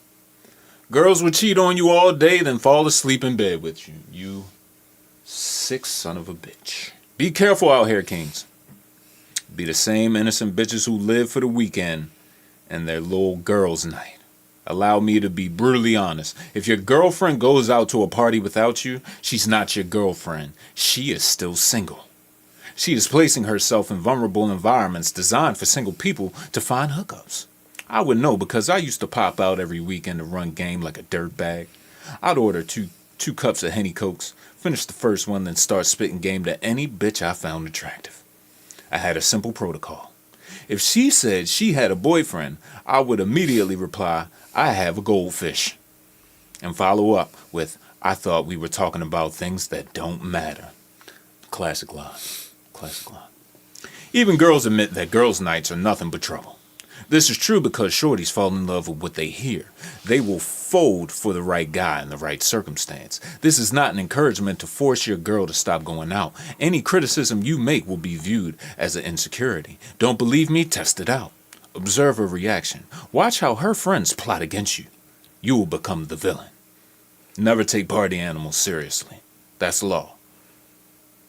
Girls would cheat on you all day, then fall asleep in bed with you. You sick son of a bitch. Be careful out here, kings. Be the same innocent bitches who live for the weekend and their little girls' night. Allow me to be brutally honest. If your girlfriend goes out to a party without you, she's not your girlfriend. She is still single. She is placing herself in vulnerable environments designed for single people to find hookups. I would know because I used to pop out every weekend to run game like a dirtbag. I'd order two cups of Henny Cokes, finish the first one, then start spitting game to any bitch I found attractive. I had a simple protocol. If she said she had a boyfriend, I would immediately reply, I have a goldfish. And follow up with, I thought we were talking about things that don't matter. Classic line. Classic line. Even girls admit that girls' nights are nothing but trouble. This is true because shorties fall in love with what they hear. They will fold for the right guy in the right circumstance. This is not an encouragement to force your girl to stop going out. Any criticism you make will be viewed as an insecurity. Don't believe me? Test it out. Observe her reaction. Watch how her friends plot against you. You will become the villain. Never take party animals seriously. That's law.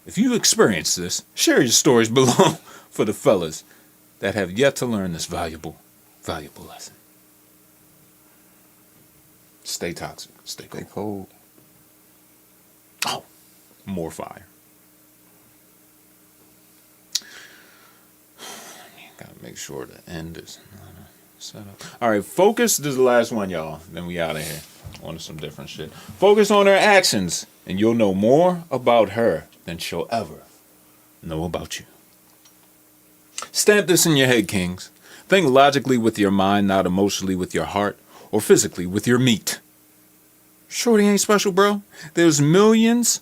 If you've experienced this, share your stories below for the fellas that have yet to learn this valuable lesson. Stay toxic. Stay cold. Stay cold. Oh, more fire. Gotta make sure the end is set up. All right, focus. This is the last one, y'all. Then we out of here. On to some different shit. Focus on her actions, and you'll know more about her than she'll ever know about you. Stamp this in your head, kings. Think logically with your mind, not emotionally with your heart, or physically with your meat. Shorty ain't special, bro. There's millions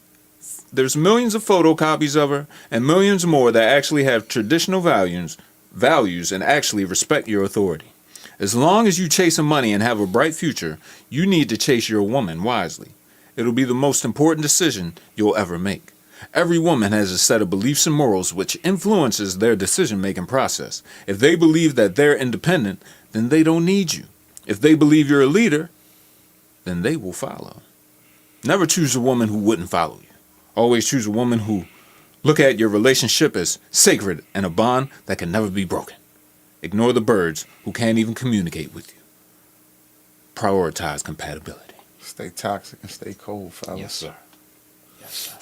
of photocopies of her, and millions more that actually have traditional values and actually respect your authority. As long as you chasing money and have a bright future, you need to chase your woman wisely. It'll be the most important decision you'll ever make. Every woman has a set of beliefs and morals which influences their decision-making process. If they believe that they're independent, then they don't need you. If they believe you're a leader, then they will follow. Never choose a woman who wouldn't follow you. Always choose a woman who look at your relationship as sacred and a bond that can never be broken. Ignore the birds who can't even communicate with you. Prioritize compatibility. Stay toxic and stay cold, fellas. Yes, sir. Yes, sir.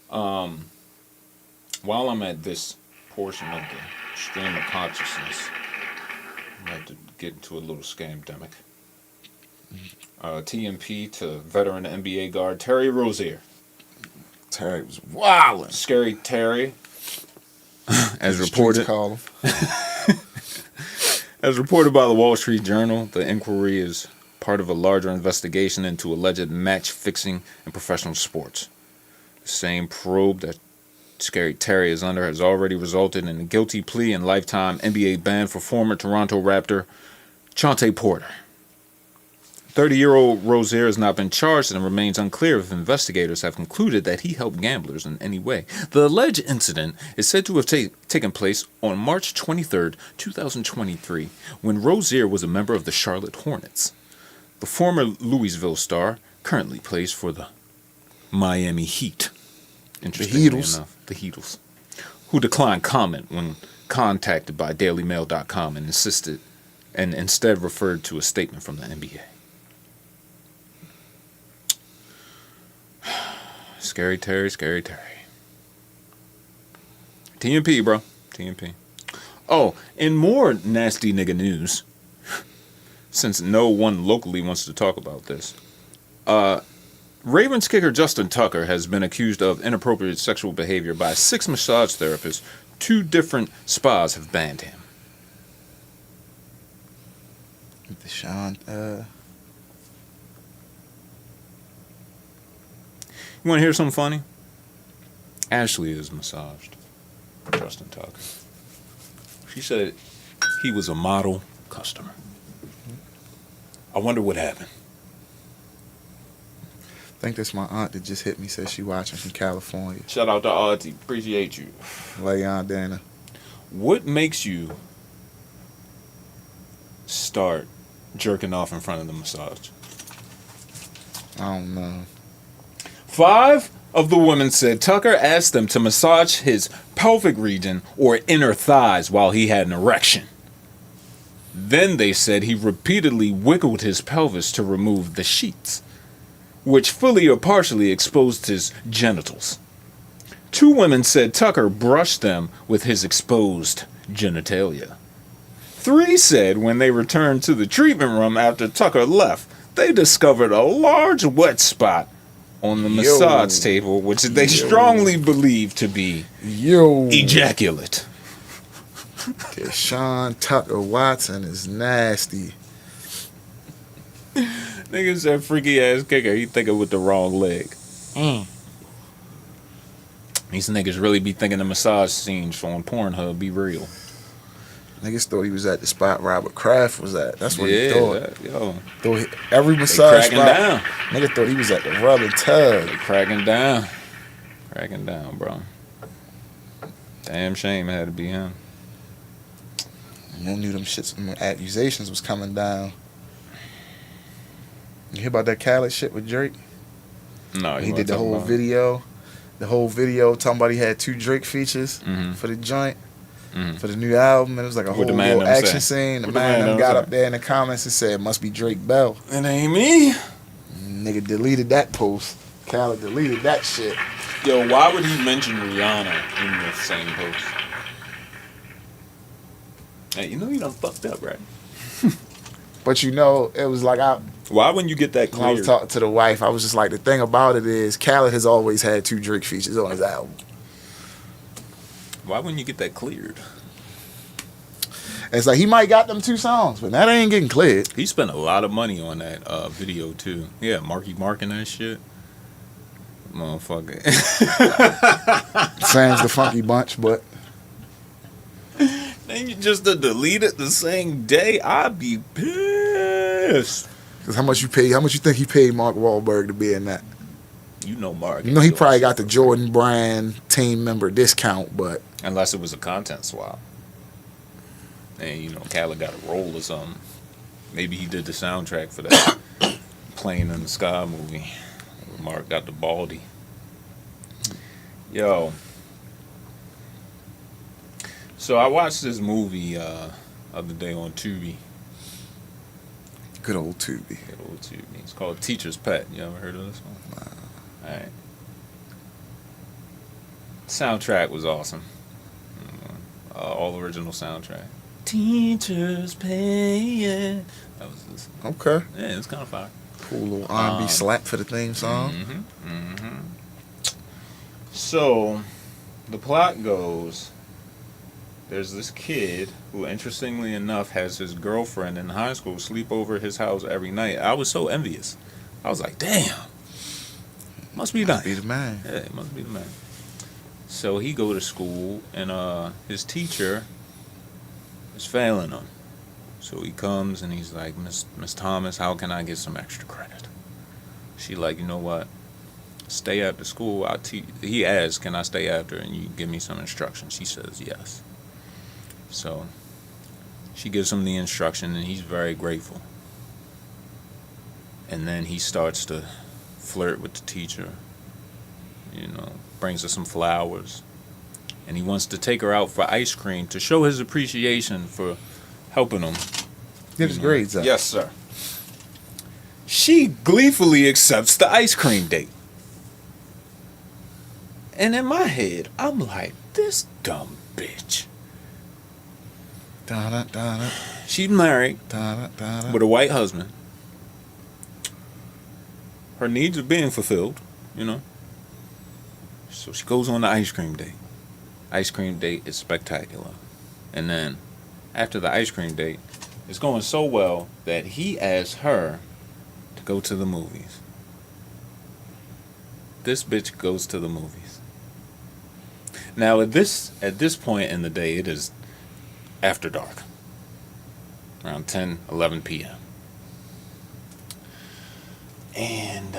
While I'm at this portion of the stream of consciousness, I'm about to get into a little scamdemic. TMP to veteran NBA guard Terry Rozier. Terry was wildin'. Scary Terry, as The reported. streets call him. As reported by the Wall Street Journal, the inquiry is part of a larger investigation into alleged match fixing in professional sports. The same probe that Scary Terry is under has already resulted in a guilty plea and lifetime NBA ban for former Toronto Raptor Chauncey Porter. 30-year-old Rozier has not been charged and remains unclear if investigators have concluded that he helped gamblers in any way. The alleged incident is said to have taken place on March 23, 2023, when Rozier was a member of the Charlotte Hornets. The former Louisville star currently plays for the Miami Heat. Interestingly enough, the Heatles, who declined comment when contacted by DailyMail.com and instead referred to a statement from the NBA. Scary Terry, Scary Terry. TMP, bro. TMP. Oh, and more nasty nigga news, since no one locally wants to talk about this. Ravens kicker Justin Tucker has been accused of inappropriate sexual behavior by 6 massage therapists. 2 different spas have banned him. Deshaun, You want to hear something funny? Ashley is massaged Justin Tucker. She said he was a model customer. I wonder what happened. I think that's my aunt that just hit me. Said she watching from California. Shout out to Auntie. Appreciate you. Lay on, Dana. What makes you start jerking off in front of the massage? I don't know. 5 of the women said Tucker asked them to massage his pelvic region or inner thighs while he had an erection. Then they said he repeatedly wiggled his pelvis to remove the sheets, which fully or partially exposed his genitals. 2 women said Tucker brushed them with his exposed genitalia. 3 said when they returned to the treatment room after Tucker left, they discovered a large wet spot on the massage table, which they strongly believe to be ejaculate. Sean Tucker Watson is nasty. Nigga said freaky ass kicker. He thinking with the wrong leg. These niggas really be thinking the massage scenes on Pornhub be real. Niggas thought he was at the spot Robert Kraft was at. That's what he thought. Yo, every massage cracking spot. down. Nigga thought he was at the rubber tub. They cracking down. Cracking down, bro. Damn shame it had to be him. You knew them shits, them accusations was coming down. You hear about that Khaled shit with Drake? No, He did the whole video. The whole video talking about he had 2 Drake features for the joint. For the new album, and it was like a whole little action scene. The man got up there in the comments and said, "Must be Drake Bell." It ain't me. Nigga deleted that post. Khaled deleted that shit. Yo, why would he mention Rihanna in the same post? Hey, you know you done fucked up, right? But you know, it was like why wouldn't you get that when I was cleared? talking to the wife, I was just like, the thing about it is, Khaled has always had 2 Drake features on his album. Why wouldn't you get that cleared? It's like he might got them 2 songs, but that ain't getting cleared. He spent a lot of money on that video too. Yeah, Marky Mark and that shit. Motherfucker. Sans the Funky Bunch, but Then you just delete it the same day. I'd be pissed. Cause how much you think he paid Mark Wahlberg to be in that? You know Mark. You know he probably got the Jordan Brand team member discount, but unless it was a content swap. And you know, Khaled got a role or something. Maybe he did the soundtrack for that Plane in the Sky movie. Mark got the baldy. Yo. So I watched this movie other day on Tubi. good old Tubi. Good old Tubi. It's called Teacher's Pet. You ever heard of this one? Wow. Alright. Soundtrack was awesome. All original soundtrack. Teacher's Pet. That was this. Okay. Yeah, it was kind of fire. Cool little R&B slap for the theme song. So, the plot goes, there's this kid who, interestingly enough, has his girlfriend in high school sleep over his house every night. I was so envious. I was like, damn. Must be nice. Be the man. Yeah, it must be the man. So he go to school, and his teacher is failing him. So he comes, and he's like, Miss Thomas, how can I get some extra credit? She like, you know what? Stay after school. He asks, can I stay after, and you give me some instruction? She says yes. So she gives him the instruction, and he's very grateful. And then he starts to flirt with the teacher, you know, brings her some flowers, and he wants to take her out for ice cream to show his appreciation for helping him. Get his grades up. Yes, sir. She gleefully accepts the ice cream date. And in my head, I'm like, this dumb bitch. Da-da-da-da. She's married Da-da-da-da. with a white husband. Her needs are being fulfilled, you know. So she goes on the ice cream date. Ice cream date is spectacular. And then, after the ice cream date, it's going so well that he asks her to go to the movies. This bitch goes to the movies. Now, at this point in the day, it is after dark. Around 10, 11 p.m. And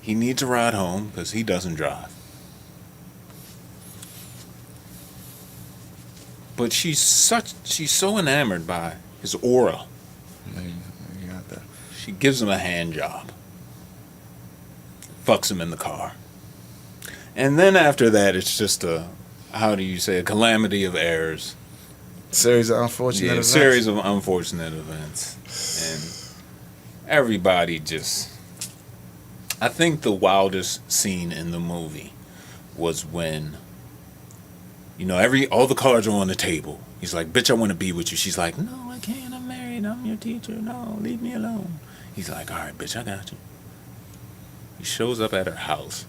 He needs a ride home because he doesn't drive. But she's so enamored by his aura. You got that. She gives him a hand job. Fucks him in the car. And then after that, it's just a calamity of errors. Series of unfortunate events. Series of unfortunate events. And everybody just... I think the wildest scene in the movie was when, all the cards are on the table. He's like, bitch, I want to be with you. She's like, no, I can't. I'm married. I'm your teacher. No, leave me alone. He's like, all right, bitch, I got you. He shows up at her house,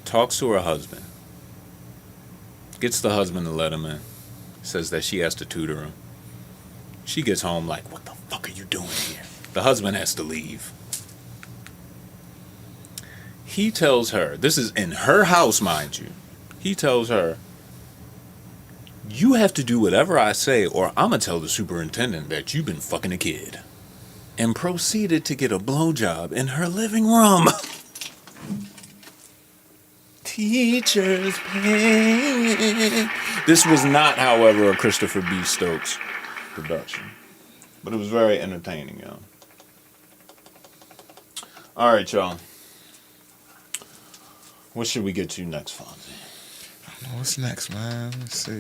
talks to her husband, gets the husband to let him in, says that she has to tutor him. She gets home like, what the fuck are you doing here? The husband has to leave. He tells her, this is in her house, mind you. He tells her, you have to do whatever I say or I'm going to tell the superintendent that you've been fucking a kid. And proceeded to get a blowjob in her living room. Teacher's pay. This was not, however, a Christopher B. Stokes production. But it was very entertaining, y'all. All right, y'all. What should we get to next, Fonzie? I don't know what's next, man. Let's see.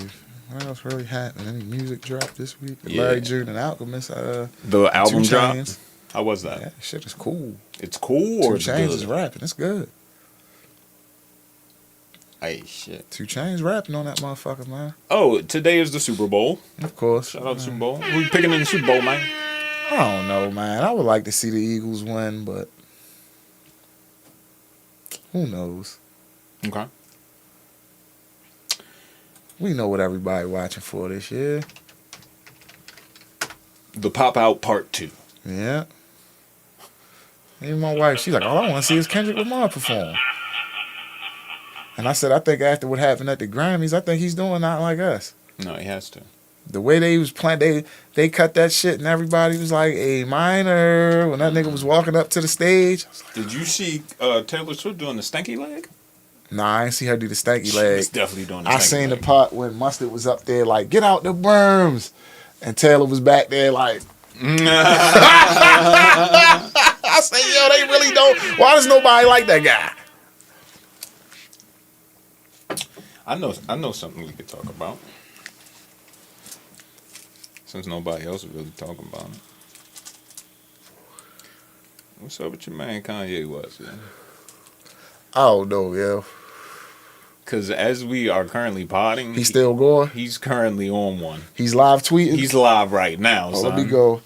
What else really happened? Any music dropped this week? Yeah. Larry June and Alchemist. The album 2 drop? Chainz. How was that? Yeah, shit is cool. It's cool or 2 it's Chainz good? is rapping. It's good. Hey, shit. 2 Chainz rapping on that motherfucker, man. Oh, today is the Super Bowl. Of course. Shout out to Super Bowl. Who you picking in the Super Bowl, man? I don't know, man. I would like to see the Eagles win, but who knows? Okay. We know what everybody watching for this year. The Pop Out Part 2. Yeah. Even my wife, she's like, all I want to see is Kendrick Lamar perform. And I said, I think after what happened at the Grammys, I think he's doing Not Like Us. No, he has to. The way they was playing, they cut that shit and everybody was like, A minor. When that nigga was walking up to the stage. I was like, Did you see Taylor Swift doing the stanky leg? nah, I ain't see her do the stanky She leg. was definitely doing the I stanky seen leg. the part when Mustard was up there like, get out the berms. And Taylor was back there like, I said, yo, they really don't. Why does nobody like that guy? I know something we could talk about. Since nobody else is really talking about it. What's up with your man Kanye West, man? I don't know, yo. Because as we are currently potting, He's still going? He's currently on one. He's live tweeting? He's live right now, Oh, son. let me go.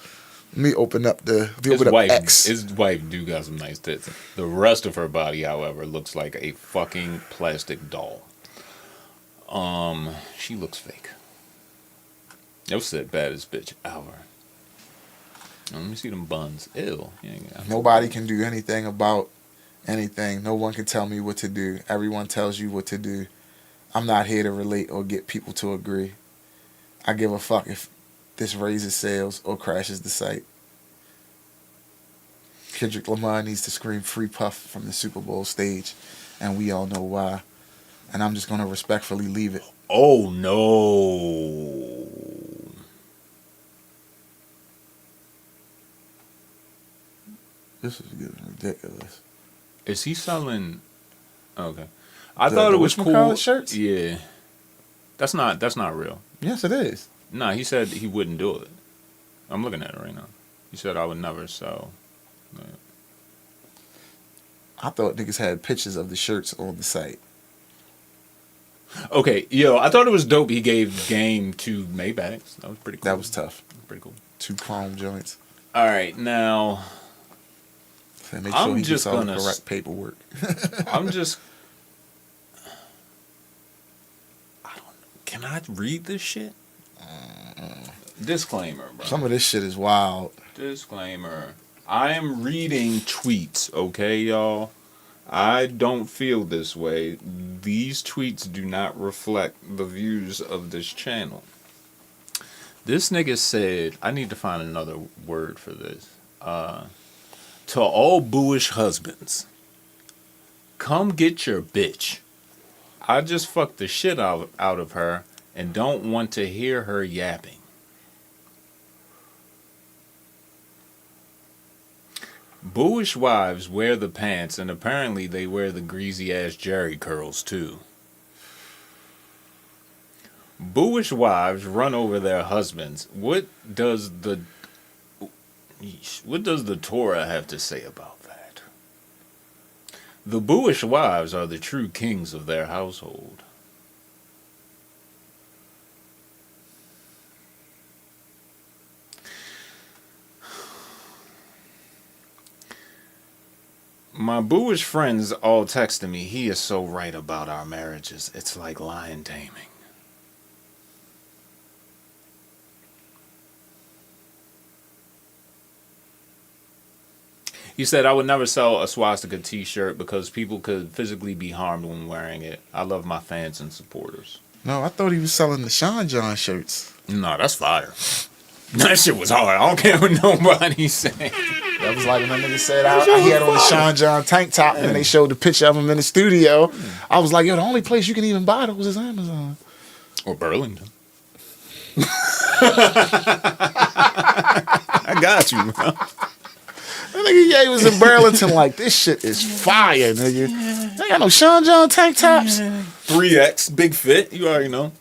Let me open up X. His wife do got some nice tits. The rest of her body, however, looks like a fucking plastic doll. She looks fake. That's the baddest bitch ever. Now, let me see them buns. Ew. Nobody can do anything about anything. No one can tell me what to do. Everyone tells you what to do. I'm not here to relate or get people to agree. I give a fuck if this raises sales or crashes the site. Kendrick Lamar needs to scream "Free Puff" from the Super Bowl stage, and we all know why. And I'm just going to respectfully leave it. Oh, no. This is getting ridiculous. Is he selling... Okay. I thought it was cool. whatchamacallit shirts? Yeah. That's not real. Yes, it is. Nah, he said he wouldn't do it. I'm looking at it right now. He said I would never sell. I thought niggas had pictures of the shirts on the site. Okay, yo, I thought it was dope he gave game to Maybachs. That was pretty cool. That was tough. Pretty cool. 2 chrome joints. All right, now... And make I'm sure he just gets all the gonna correct paperwork. I'm just... I don't know. Can I read this shit? Disclaimer, bro. Some of this shit is wild. Disclaimer. I am reading tweets, okay, y'all? I don't feel this way. These tweets do not reflect the views of this channel. This nigga said, I need to find another word for this. To all booish husbands, Come get your bitch. I just fucked the shit out of her and don't want to hear her yapping. Booish wives wear the pants, and apparently they wear the greasy-ass Jerry curls, too. Booish wives run over their husbands. What does the Torah have to say about that? The Booish wives are the true kings of their household. My Booish friends all texting me, he is so right about our marriages. It's like lion taming. He said, I would never sell a swastika t-shirt because people could physically be harmed when wearing it. I love my fans and supporters. No, I thought he was selling the Sean John shirts. No, that's fire. That shit was hard. I don't care what nobody's saying. That was like when that nigga said he had on the Sean John tank top and they showed the picture of him in the studio. I was like, yo, the only place you can even buy those is Amazon. Or Burlington. I got you, bro. That nigga Ye was in Burlington like, this shit is fire, nigga. They got no Sean John tank tops. 3X, big fit. You already know.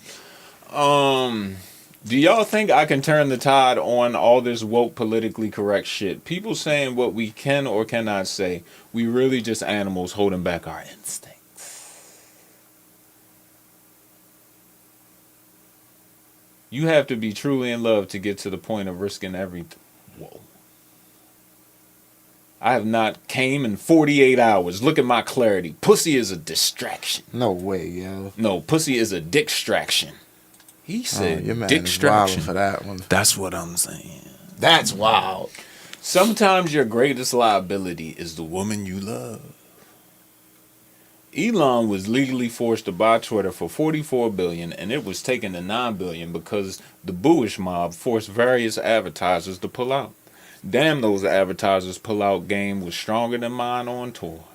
Do y'all think I can turn the tide on all this woke politically correct shit? People saying what we can or cannot say. We really just animals holding back our instincts. You have to be truly in love to get to the point of risking everything. Whoa. I have not came in 48 hours. Look at my clarity. Pussy is a distraction. No way, yo. No, pussy is a distraction. He said your man distraction. is wildin' for that one. That's what I'm saying. That's wild. Sometimes your greatest liability is the woman you love. Elon was legally forced to buy Twitter for $44 billion, and it was taken to $9 billion because the Booish mob forced various advertisers to pull out. Damn, those advertisers pull out game was stronger than mine on tour.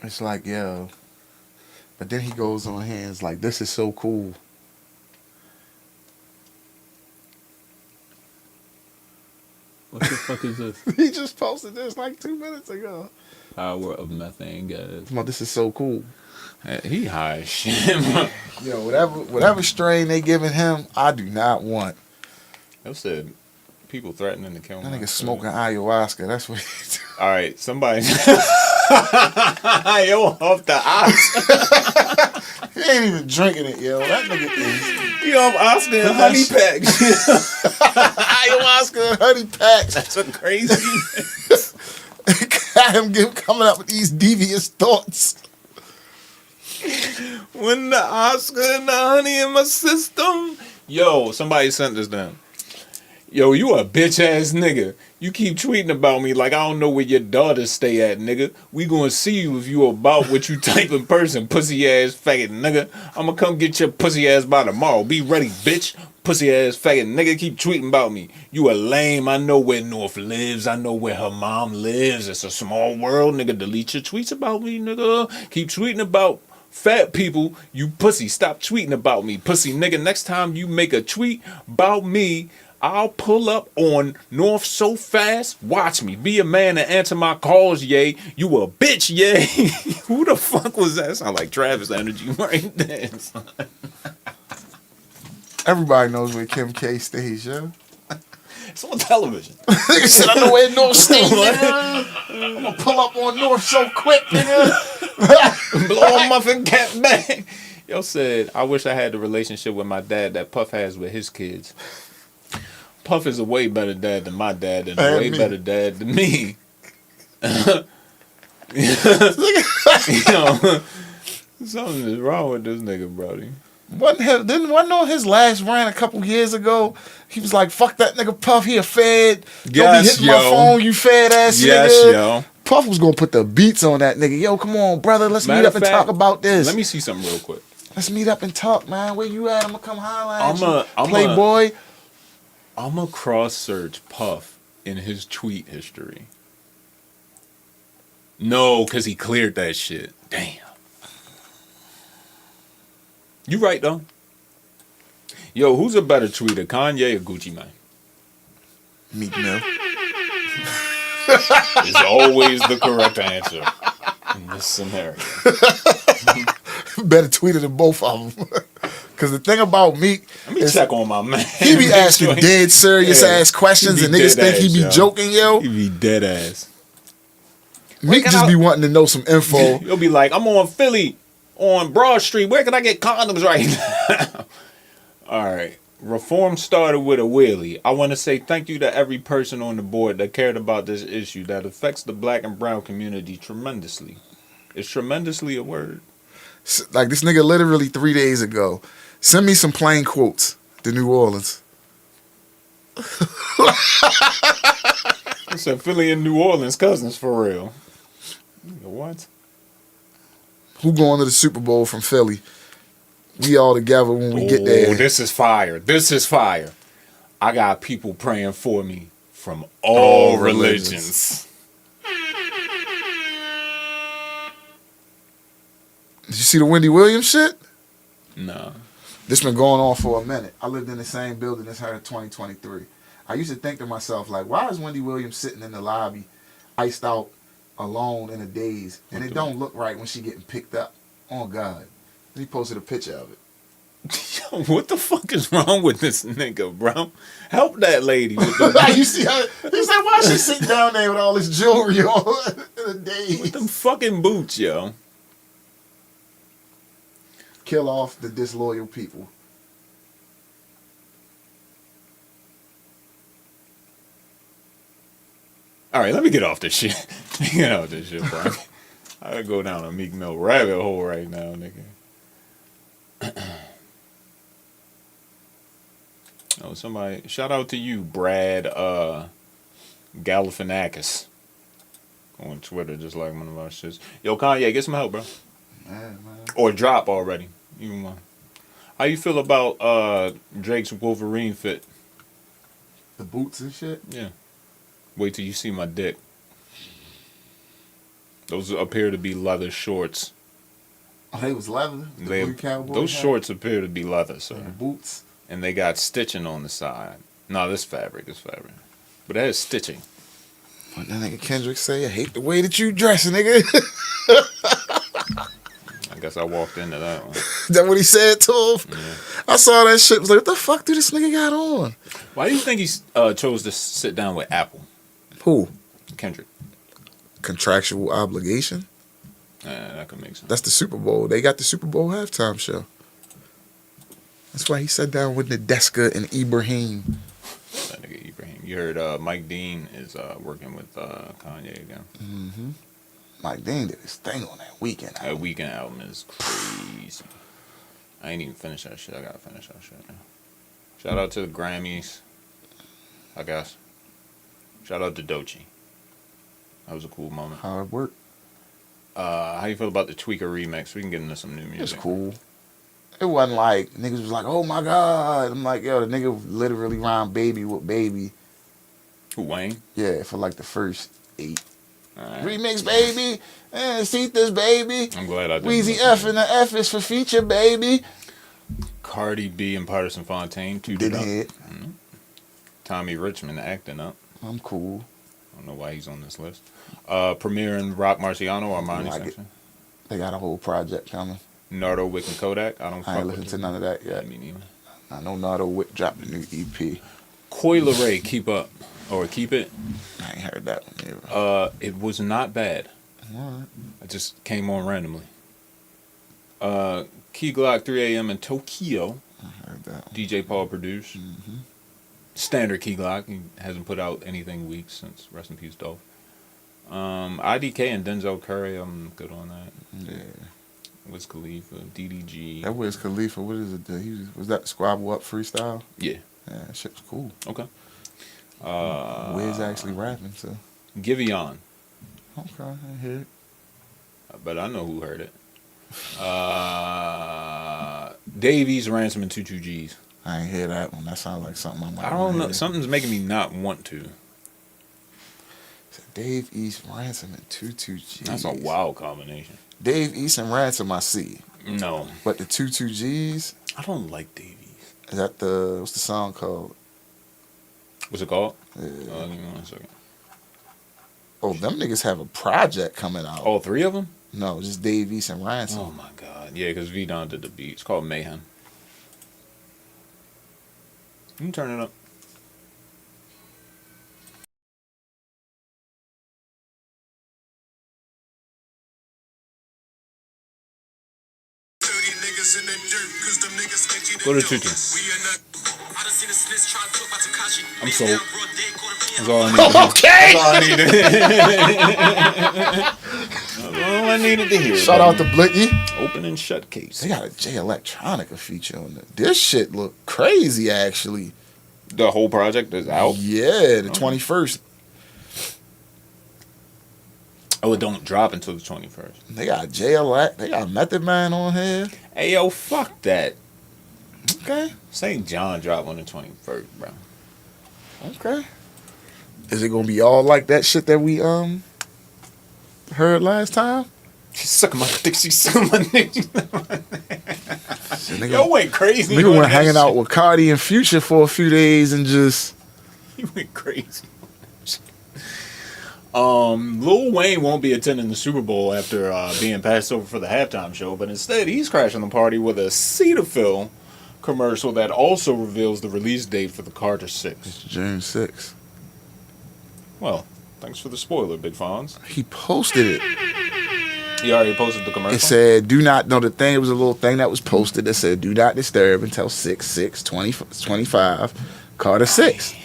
It's like, yo. But then he goes on hands like, this is so cool. What the fuck is this? He just posted this like 2 minutes ago. Power of methane gas. Come on, this is so cool. He high as shit, bro. Yo, whatever strain they giving him, I do not want. I said people threatening to kill him. That nigga smoking ayahuasca. That's what he's doing. All right, somebody. Yo, off the ox. He ain't even drinking it, yo. That nigga is. You off Oscar and honey packs. Ayahuasca and honey packs. That's a crazy. Got him coming up with these devious thoughts. When the Oscar and the honey in my system. Yo, somebody sent this down. Yo, you a bitch ass nigga. You keep tweeting about me like I don't know where your daughters stay at, nigga. We gonna see you if you about what you type in person, pussy ass faggot nigga. I'ma come get your pussy ass by tomorrow. Be ready, bitch. Pussy ass faggot nigga, keep tweeting about me. You a lame. I know where North lives. I know where her mom lives. It's a small world, nigga. Delete your tweets about me, nigga. Keep tweeting about fat people. You pussy. Stop tweeting about me, pussy nigga. Next time you make a tweet about me, I'll pull up on North so fast. Watch me. Be a man and answer my calls, yay. You a bitch, yay. Who the fuck was that? Sound like Travis energy right there. Everybody knows where Kim K stays, yo. It's on television. Nigga said, I know where North stays, nigga. I'm gonna pull up on North so quick, nigga. Blow a muffin cap back. Yo said, I wish I had the relationship with my dad that Puff has with his kids. Puff is a way better dad than my dad and a way better dad than me. You know, something is wrong with this nigga, brody. Wasn't on his last rant a couple years ago? He was like, "Fuck that nigga Puff, he a fed. Don't be hitting my phone, you fed ass nigga." Yes, yo. Puff was gonna put the beats on that nigga. Yo, come on, brother, let's meet up and talk about this. Let me see something real quick. Let's meet up and talk, man. Where you at? I'm gonna come holler at I'm Playboy. I'm a cross search Puff in his tweet history. No, because he cleared that shit. Damn. You right, though. Yo, who's a better tweeter, Kanye or Gucci Mane? Meek Mill. Is always the correct answer in this scenario. Better tweeter than both of them. Because the thing about Meek, Let me check on my man. he be asking dead serious ass questions, and niggas think he be joking, yo. He be dead ass. Meek just be wanting to know some info. You'll be like, I'm on Philly, on Broad Street. Where can I get condoms right now? All right. Reform started with a wheelie. I want to say thank you to every person on the board that cared about this issue that affects the black and brown community tremendously. Is tremendously a word? Like this nigga literally 3 days ago. Send me some plain quotes to New Orleans. I said Philly and New Orleans cousins for real. What? Who going to the Super Bowl from Philly? We all together when we get there. This is fire. This is fire. I got people praying for me from all religions. Did you see the Wendy Williams shit? No. This been going on for a minute. I lived in the same building as her in 2023. I used to think to myself, like, why is Wendy Williams sitting in the lobby, iced out, alone in a daze, and it don't look right when she getting picked up? Oh, God. He posted a picture of it. Yo, what the fuck is wrong with this nigga, bro? Help that lady. With the You see how, he said, why she sitting down there with all this jewelry on in a daze? with them fucking boots, yo. Kill off the disloyal people. All right, let me get off this shit. Let me get off this shit, bro. I gotta go down a Meek Mill rabbit hole right now, nigga. Oh, somebody, shout out to you, Brad Galifianakis on Twitter, just like one of our shits. Yo, Kanye, get some help, bro. Man. Or drop already. Even one. How you feel about Drake's Wolverine fit? The boots and shit? Yeah. Wait till you see my dick. Those appear to be leather shorts. Oh, they was leather? The blue cowboy those hat? shorts appear to be leather, sir. And the boots? And they got stitching on the side. No, this fabric is fabric. But that is stitching. What that nigga Kendrick say? I hate the way that you dress, nigga. I guess I walked into that one. That what he said to him? Yeah. I saw that shit. Was like, what the fuck do this nigga got on? Why do you think he chose to sit down with Apple? Who? Kendrick. Contractual obligation? That could make sense. That's the Super Bowl. They got the Super Bowl halftime show. That's why he sat down with Nadeska and Ibrahim. That nigga Ibrahim. You heard Mike Dean is working with Kanye again. Mm-hmm. Mike Dean did his thing on that Weekend album. That Weekend album is crazy. I ain't even finished that shit. I gotta finish that shit now. Shout out to the Grammys, I guess. Shout out to Doechii. That was a cool moment. How it worked? How you feel about the Tweaker remix? We can get into some new music. It was cool. It wasn't like, niggas was like, oh my God. I'm like, yo, the nigga literally rhymed baby with baby. Who, Wayne? Yeah, for like the first 8. Right. Remix, baby. See this, baby. I'm glad I did. Weezy F and the F is for feature, baby. Cardi B and Patterson Fontaine. Did hit. Mm-hmm. Tommy Richmond acting up. I'm cool. I don't know why he's on this list. Premier and Rock Marciano or Armani Like section. They got a whole project coming. Nardo, Wick, and Kodak. I I ain't fuck listened with to none of that yet. Me neither. I know Nardo Wick dropped a new EP. Coi Leray, Keep Up. Or Keep It. I ain't heard that one either. It was not bad. Alright. It just came on randomly. Key Glock 3 a.m. in Tokyo. I heard that one. DJ Paul produced. Mm-hmm. Standard Key Glock. He hasn't put out anything weak since Rest in Peace Dolph. IDK and Denzel Curry, I'm good on that. Yeah. Wiz Khalifa, DDG. That Wiz Khalifa, what is it? Was that Squabble Up freestyle? Yeah. Yeah, that shit was cool. Okay. Wiz actually rapping, so. Giveon. Okay, I hear it. But I know who heard it. Dave East Ransom and 22 G's. I ain't hear that one. That sounds like something I might. I don't know. hear. Something's making me not want to. Dave East Ransom and 22 G's. That's a wild combination. Dave East and Ransom, I see. No. But the 22 G's. I don't like Dave East. Is that what's the song called? What's it called? Yeah. Give me 1 second. Oh, them niggas have a project coming out. All three of them? No, just Dave East and Ransom. Oh my god. Yeah, because V-Don did the beat. It's called Mayhem. You can turn it up. Go to Tutu. I'm sold. That's all I needed. Okay. That's all I needed to hear. Shout out to Blicky. Open and shut case. They got a J Electronica feature on it. This shit look crazy, actually. The whole project is out? Yeah, the 21st. Oh, it don't drop until the 21st. They got J Elect. They got Method Man on here. Hey, yo, fuck that. Okay. St. John drop on the 21st, bro. Okay. Is it gonna be all like that shit that we heard last time? She's sucking my dick. She's sucking my dick. Nigga, Yo went crazy. Nigga on went that hanging out shit. with Cardi and Future for a few days and just. He went crazy. Lil Wayne won't be attending the Super Bowl after being passed over for the halftime show, but instead he's crashing the party with a Cetaphil commercial that also reveals the release date for the Carter 6. June 6th. Well, thanks for the spoiler, Big Fonz. He posted it. He already posted the commercial? It said, do not, no, the thing, it was a little thing that was posted that said, do not disturb until 6/6/25, Carter 6.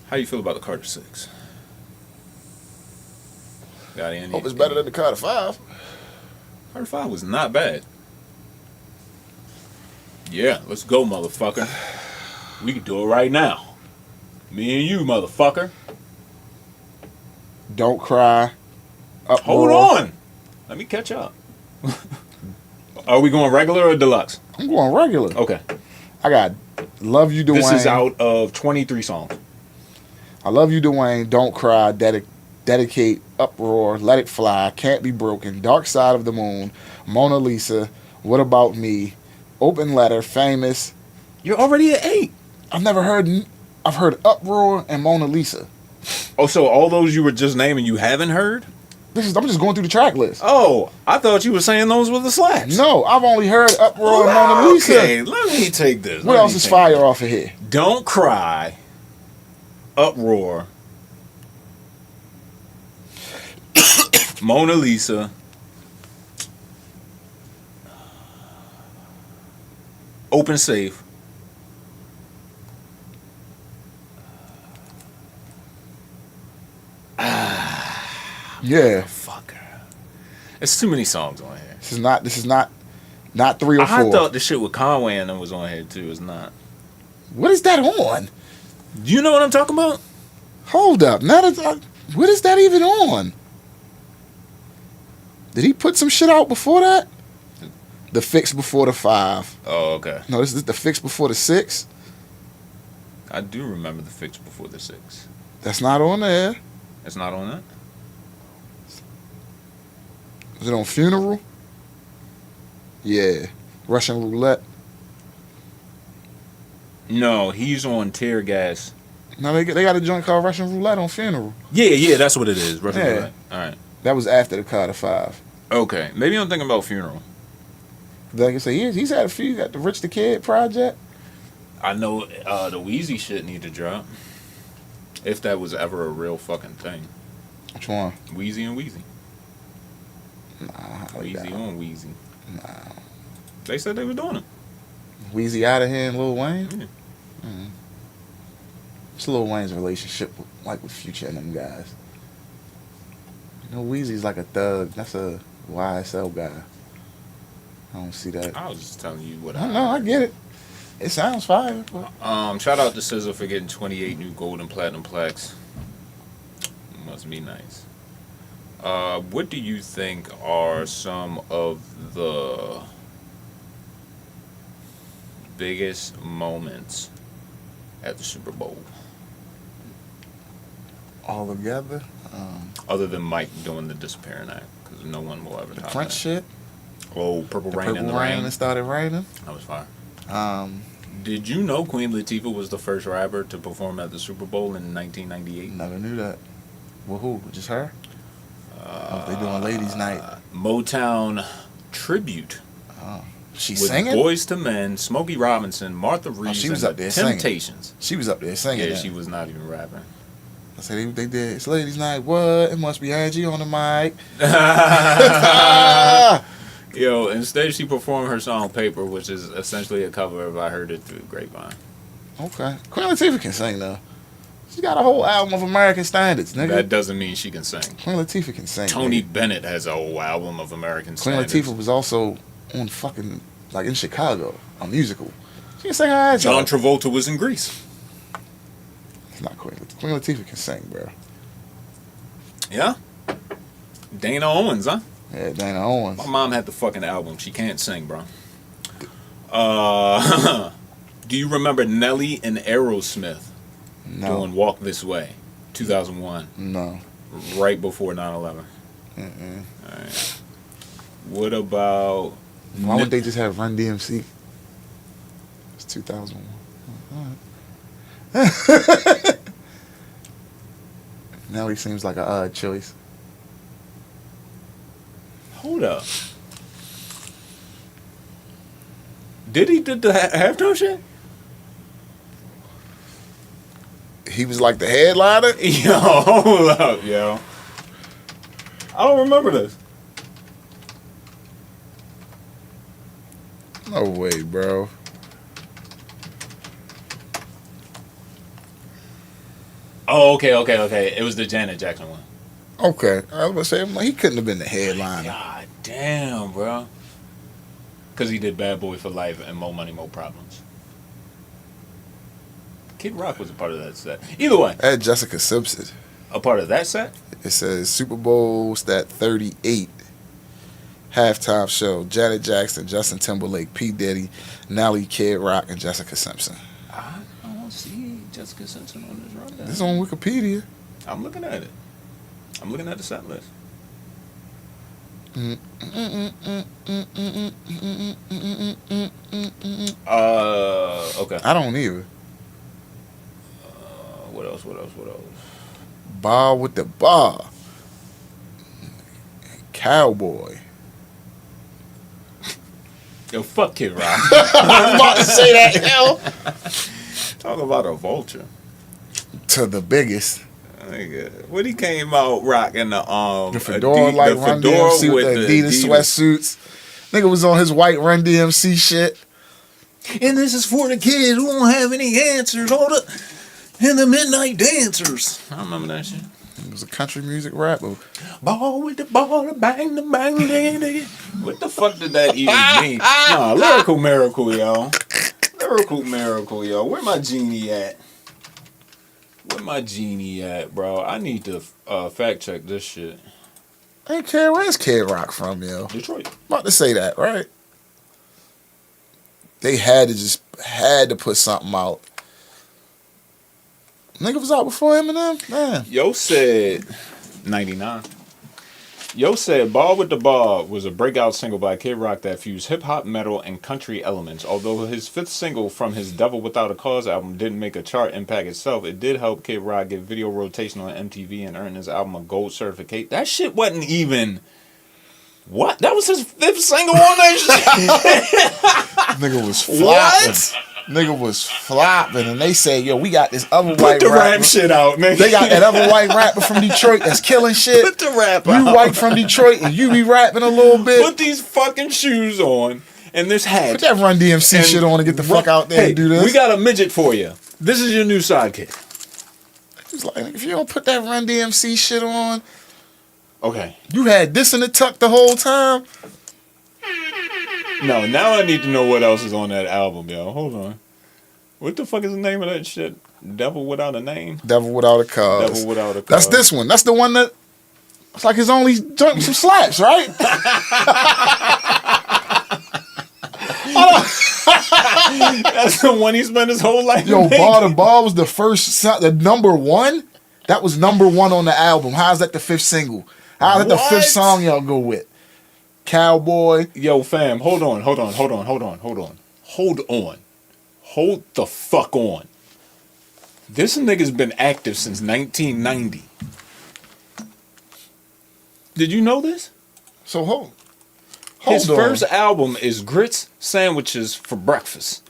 How you feel about the Carter 6? Got any? Hope it's better than the Carter 5. Carter 5 was not bad. Yeah, let's go, motherfucker. We can do it right now. Me and you, motherfucker. Don't cry. Hold on. Let me catch up. Are we going regular or deluxe? I'm going regular. Okay. I got Love You, Dwayne. This is out of 23 songs. I Love You, Dwayne. Don't Cry. Dedicate. Uproar. Let It Fly. Can't Be Broken. Dark Side of the Moon. Mona Lisa. What About Me? Open Letter. Famous. You're already at 8. I've heard Uproar and Mona Lisa. Oh, so all those you were just naming you haven't heard? I'm just going through the track list. Oh, I thought you were saying those were the slaps. No, I've only heard Uproar and Mona Lisa. Okay, let me take this. What else is fire off of here? Don't Cry, Uproar, Mona Lisa, Open Safe, Yeah. Fucker. It's too many songs on here. This is not 3 or 4. I thought the shit with Conway and them was on here too. It's not. What is that on? You know what I'm talking about? Hold up. What is that even on? Did he put some shit out before that? The Fix before the 5. Oh, okay. No, this is the Fix before the 6. I do remember the Fix before the 6. That's not on there. It's not on that? Is it on Funeral? Yeah. Russian Roulette. No, he's on Tear Gas. No, they got a joint called Russian Roulette on Funeral. Yeah, that's what it is. Russian Yeah. Roulette. All right. That was after the Carter 5. Okay, maybe I'm thinking about Funeral. Like I say, he's had a few. You got the Rich the Kid project. I know the Wheezy shit need to drop. If that was ever a real fucking thing. Which one? Wheezy and Wheezy. Nah, Wheezy on Wheezy. Nah. They said they were doing it. Weezy out of here and Lil Wayne. Yeah. It's Lil Wayne's relationship with Future and them guys. You know, Weezy's like a thug. That's a YSL guy. I don't see that. I was just telling you what I know. I get it. It sounds fire. But Shout out to SZA for getting 28 new gold and platinum plaques. Must be nice. What do you think are some of the biggest moments at the Super Bowl? All together. Other than Mike doing the disappearing act, because no one will ever The top Prince that. shit. Oh, Purple The Rain Purple in the Rain Rain. that started raining. That was fire. Um, Did you know Queen Latifah was the first rapper to perform at the Super Bowl in 1998? never knew that. Well, who? Just her? They doing ladies' night. Motown tribute She with singing? Boyz II Men, Smokey Robinson, Martha Reeves, she was and up there the singing. Temptations. She was up there singing. Yeah, that. she was not even rapping. I said they did. It's ladies' night. What? It must be Angie on the mic. Yo, instead she performed her song Paper, which is essentially a cover of I Heard It Through the Grapevine. Okay. Queen Latifah can sing though. She got a whole album of American standards, nigga. That doesn't mean she can sing. Queen Latifah can sing. Tony nigga. Bennett has a whole album of American Queen standards. Latifah was also on fucking like in Chicago, a musical. She can sing her ass John off. Travolta was in Greece. It's not Queen Latifah. Queen Latifah can sing, bro. Yeah? Dana Owens, huh? Yeah, Dana Owens. My mom had the fucking album. She can't sing, bro. Do you remember Nelly and Aerosmith No. doing Walk This Way? 2001. No. Right before 9/11. Alright. What about... Why would they just have Run DMC? It's 2001. Alright. Nelly seems like an odd choice. Hold up. Did he did the halftime shit? He was like the headliner? Yo, hold up, yo. I don't remember this. No way, bro. Oh, okay. It was the Janet Jackson one. Okay. I was about to say, I'm like, he couldn't have been the headliner. God damn, bro. Because he did Bad Boy for Life and Mo Money, Mo Problems. Kid Rock was a part of that set. Either way, At Jessica Simpson. a part of that set? It says Super Bowl stat 38. Halftime show. Janet Jackson, Justin Timberlake, P. Diddy, Nelly, Kid Rock, and Jessica Simpson. I don't see Jessica Simpson on this rundown. This is on Wikipedia. I'm looking at it. I'm looking at the set list. Okay. I don't either. What else? Ball with the ball. Cowboy. Yo, fuck Kid Rock. I was about to say that, hell. Talk about a vulture. To the biggest. Nigga, when he came out rocking the fedora like Run DMC with the Adidas sweatsuits. Nigga was on his white Run DMC shit. And this is for the kids who don't have any answers. And the Midnight Dancers. I remember that shit. He was a country music rapper. Ball with the ball, bang the bang, ding, ding. What the fuck did that even mean? Nah, lyrical miracle, yo. Lyrical miracle, yo. Where my genie at? Where my genie at, bro? I need to fact check this shit. Hey, Kid, where's Kid Rock from, yo? Detroit. About to say that, right? They had to put something out. Nigga was out before Eminem, man. Yo said 99. Yo said Ball with the Ball was a breakout single by Kid Rock that fused hip-hop, metal, and country elements. Although his fifth single from his Devil Without a Cause album didn't make a chart impact itself, it did help Kid Rock get video rotation on MTV and earn his album a gold certificate. That shit wasn't even... What? That was his fifth single on that shit? Nigga was flopping. Nigga was flopping, and they said, "Yo, we got this other white Put the rapper. rap shit out, nigga. They got that other white rapper from Detroit that's killing shit. Put the rap You out. white from Detroit, and you be rapping a little bit. Put these fucking shoes on and this hat. Put that Run DMC And shit on and get the fuck out there hey, and do this." We got a midget for you. This is your new sidekick. It's like, if you don't put that Run DMC shit on, Okay. you had this in the tuck the whole time. No, now I need to know what else is on that album, yo. Hold on. What the fuck is the name of that shit? Devil Without a Name? Devil Without a Cause. Devil Without a Cause. That's this one. That's the one that it's like his only joint with some slaps, right? That's the one he spent his whole life Yo, making. Bar to Bar was the the number one. That was number one on the album. How's that the fifth single? How's that the What? fifth song y'all go with? Cowboy. Yo, fam, hold on. Hold the fuck on. This nigga's been active since 1990. Did you know this? So hold His on. first album is Grits Sandwiches for Breakfast.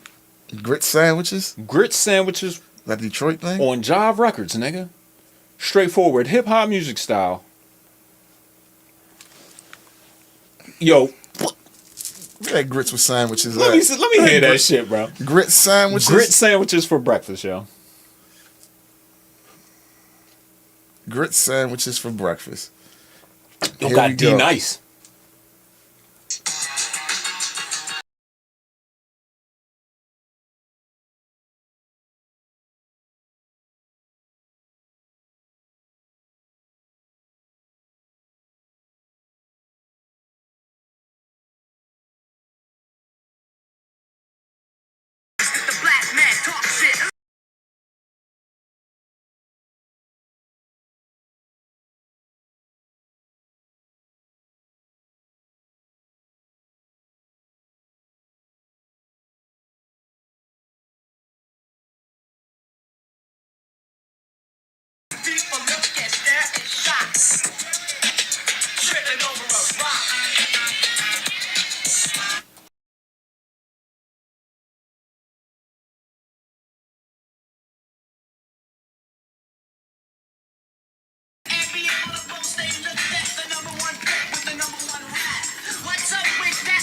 Grit sandwiches. Grits Sandwiches That Detroit thing. on Jive Records, nigga. Straightforward hip hop music style. Yo, That grits with sandwiches. let me hear that shit, bro. Grit sandwiches. Grit Sandwiches for Breakfast, yo. Grit sandwiches for breakfast. Yo, Here got we D go. Nice.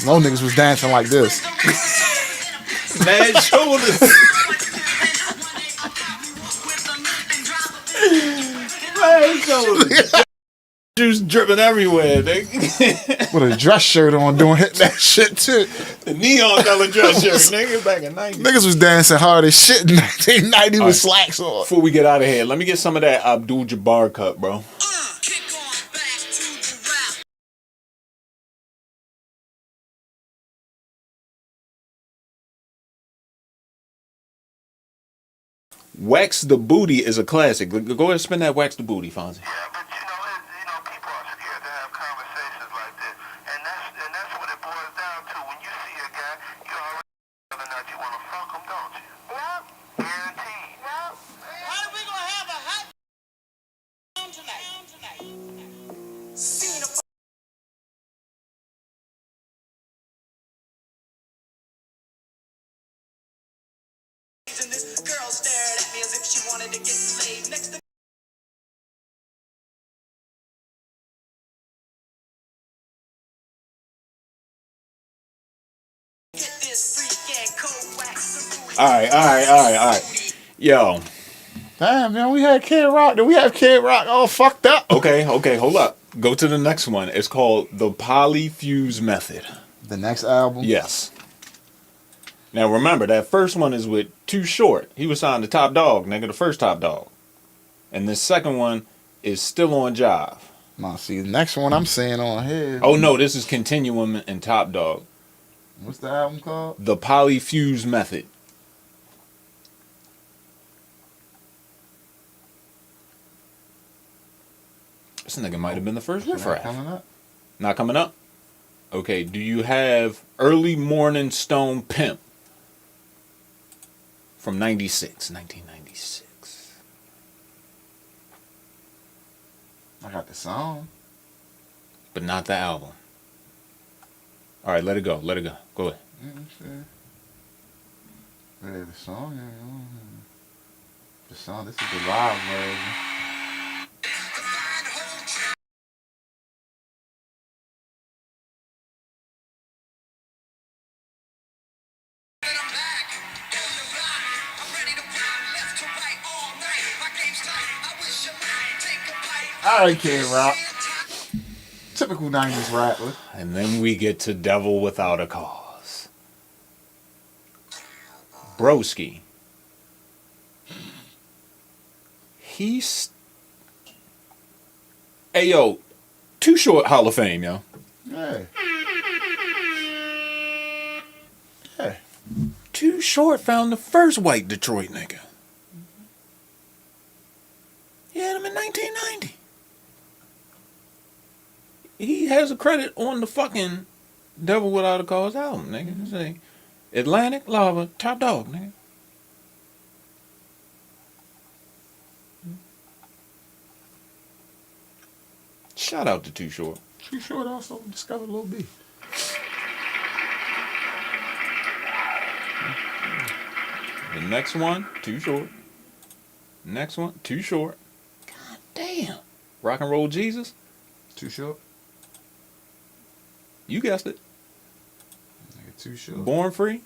No niggas was dancing like this. Mad shoulders. Mad shoulders. Juice dripping everywhere, nigga. With a dress shirt on, hitting that shit too. The neon color dress shirt, nigga, back in 90. Niggas was dancing hard as shit in 1990 with slacks on. Before we get out of here, let me get some of that Abdul Jabbar cut, bro. Wax the Booty is a classic. Go ahead and spin that Wax the Booty, Fonzie. Yeah, but people are scared to have conversations like this, and that's what it boils down to. When you see a guy, you already know whether or not you want to fuck him, don't you? Yep. Guaranteed. Yep. Why are we gonna have a hot tonight? This girl stared at me as if she wanted to get laid next to get this freak and co-wax. All right. Yo. Damn, man, we had Kid Rock. Did we have Kid Rock all fucked up? Okay, hold up. Go to the next one. It's called the Polyfuse Method. The next album? Yes. Now remember, that first one is with Too Short. He was signed to Top Dog, nigga, the first Top Dog. And this second one is still on Jive. Nah, see, the next one I'm saying on here. Oh no, this is Continuum and Top Dog. What's the album called? The Polyfuse Method. This nigga might have been the first riffraff. Coming up. Not coming up? Okay, do you have Early Morning Stone Pimp from 1996? I got the song. But not the album. All right, let it go. Go ahead. Yeah, the song. The song. This is the live version. All right, Kid Rock. Typical 90s rapper. And then we get to Devil Without a Cause. Broski. Hey, yo. Too Short Hall of Fame, yo. Yeah. Too Short found the first white Detroit nigga. He had him in 1990. He has a credit on the fucking Devil Without a Cause album, nigga. Say Atlantic Lava, top dog, nigga. Shout out to Too Short. Too Short also discovered Lil B. The next one, Too Short. Next one, Too Short. God damn. Rock and Roll Jesus. Too Short. You guessed it. Nigga, Too Short. Born Free.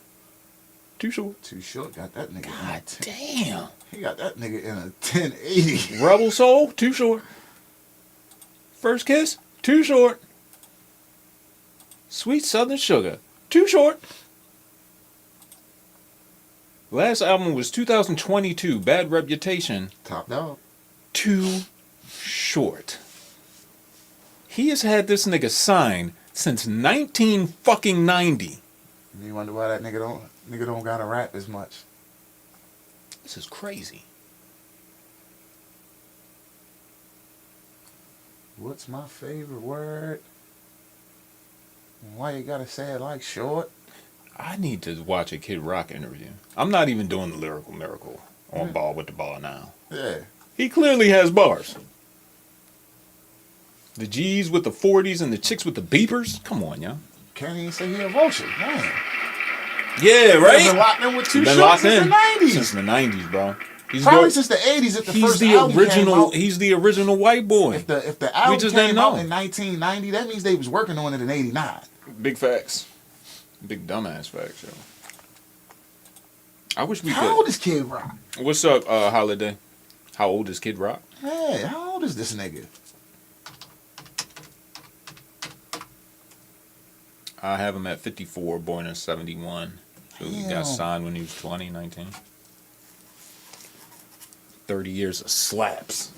Too Short. Too Short got that nigga. God damn. He got that nigga in a 1080. Rebel Soul, Too Short. First Kiss, Too Short. Sweet Southern Sugar, Too Short. Last album was 2022, Bad Reputation, Top dog. Too Short. He has had this nigga signed since 1990. You wonder why that nigga don't gotta rap as much. This is crazy. What's my favorite word? Why you gotta say it like short? I need to watch a Kid Rock interview. I'm not even doing the lyrical miracle on Ball with the Ball now. Yeah. He clearly has bars. The G's with the 40s and the chicks with the beepers. Come on, y'all. Can't even say he a vulture. Man. Yeah, Right? He's been locked in with Too Short since the 90s. Since the 90s, bro. Probably since the 80s if the first album came out. He's the original white boy. If the album came out in 1990, that means they was working on it in 89. Big facts. Big dumbass facts, yo. I wish we could. How old is Kid Rock? What's up, Holiday? How old is Kid Rock? Hey, how old is this nigga? I have him at 54, born in 71. So he got signed when he was 20, 19. 30 years of slaps.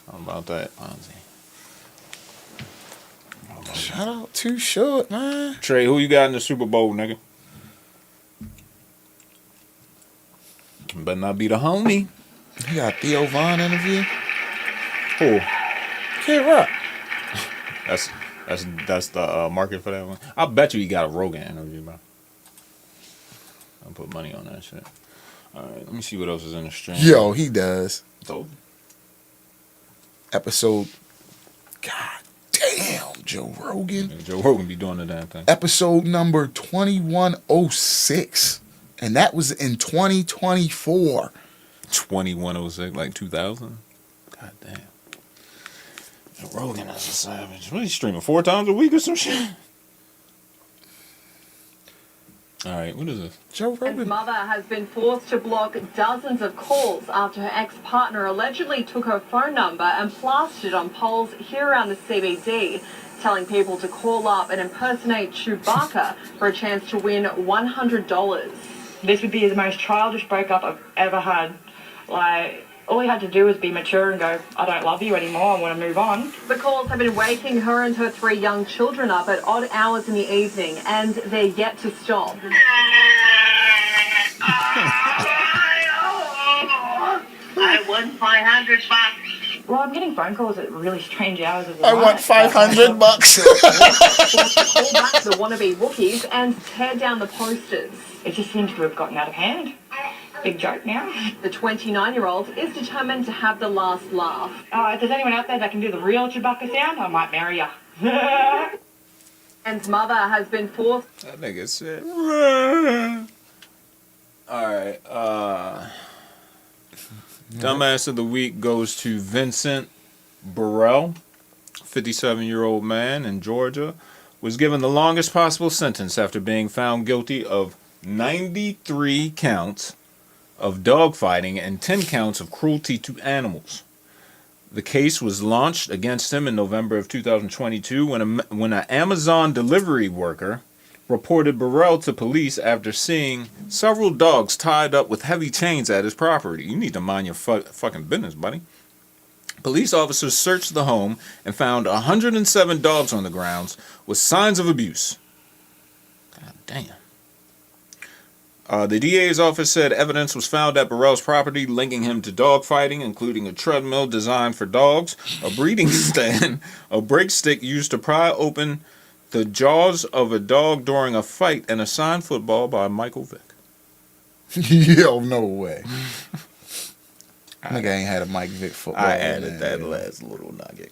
How about that, Fonzie? Shout out Too Short, man. Trey, who you got in the Super Bowl, nigga? Better not be the homie. You got Theo Von interview? Who? Kid Rock. That's the market for that one. I bet you he got a Rogan interview, bro. I'll put money on that shit. All right, let me see what else is in the stream. Yo, he does. So, episode. God damn, Joe Rogan. Yeah, Joe Rogan be doing the damn thing. Episode number 2106. And that was in 2024. 2106, like 2000? God damn. Joe Rogan is a savage. What, he streaming 4 times a week or some shit? All right, what is this? Joe Rogan. His mother has been forced to block dozens of calls after her ex-partner allegedly took her phone number and plastered it on poles here around the CBD, telling people to call up and impersonate Chewbacca for a chance to win $100. This would be the most childish breakup I've ever had. Like, all he had to do was be mature and go, I don't love you anymore, I want to move on. The calls have been waking her and her 3 young children up at odd hours in the evening, and they're yet to stop. I won $500. Well, I'm getting phone calls at really strange hours of the I night. want $500. Call back the wannabe Wookiees and tear down the posters. It just seems to have gotten out of hand. Big joke now. The 29-year-old is determined to have the last laugh. If there's anyone out there that can do the real Chewbacca sound, I might marry you. And mother has been forced. That nigga said. Alright, Dumbass of the Week goes to Vincent Burrell, 57-year-old man in Georgia, was given the longest possible sentence after being found guilty of 93 counts of dogfighting and 10 counts of cruelty to animals. The case was launched against him in November of 2022 when an Amazon delivery worker reported Burrell to police after seeing several dogs tied up with heavy chains at his property. You need to mind your fucking business, buddy. Police officers searched the home and found 107 dogs on the grounds with signs of abuse. God damn. The DA's office said evidence was found at Burrell's property linking him to dog fighting, including a treadmill designed for dogs, a breeding stand, a break stick used to pry open the jaws of a dog during a fight, and a signed football by Michael Vick. Yo, no way. Nigga ain't had a Mike Vick football. I added that last little nugget.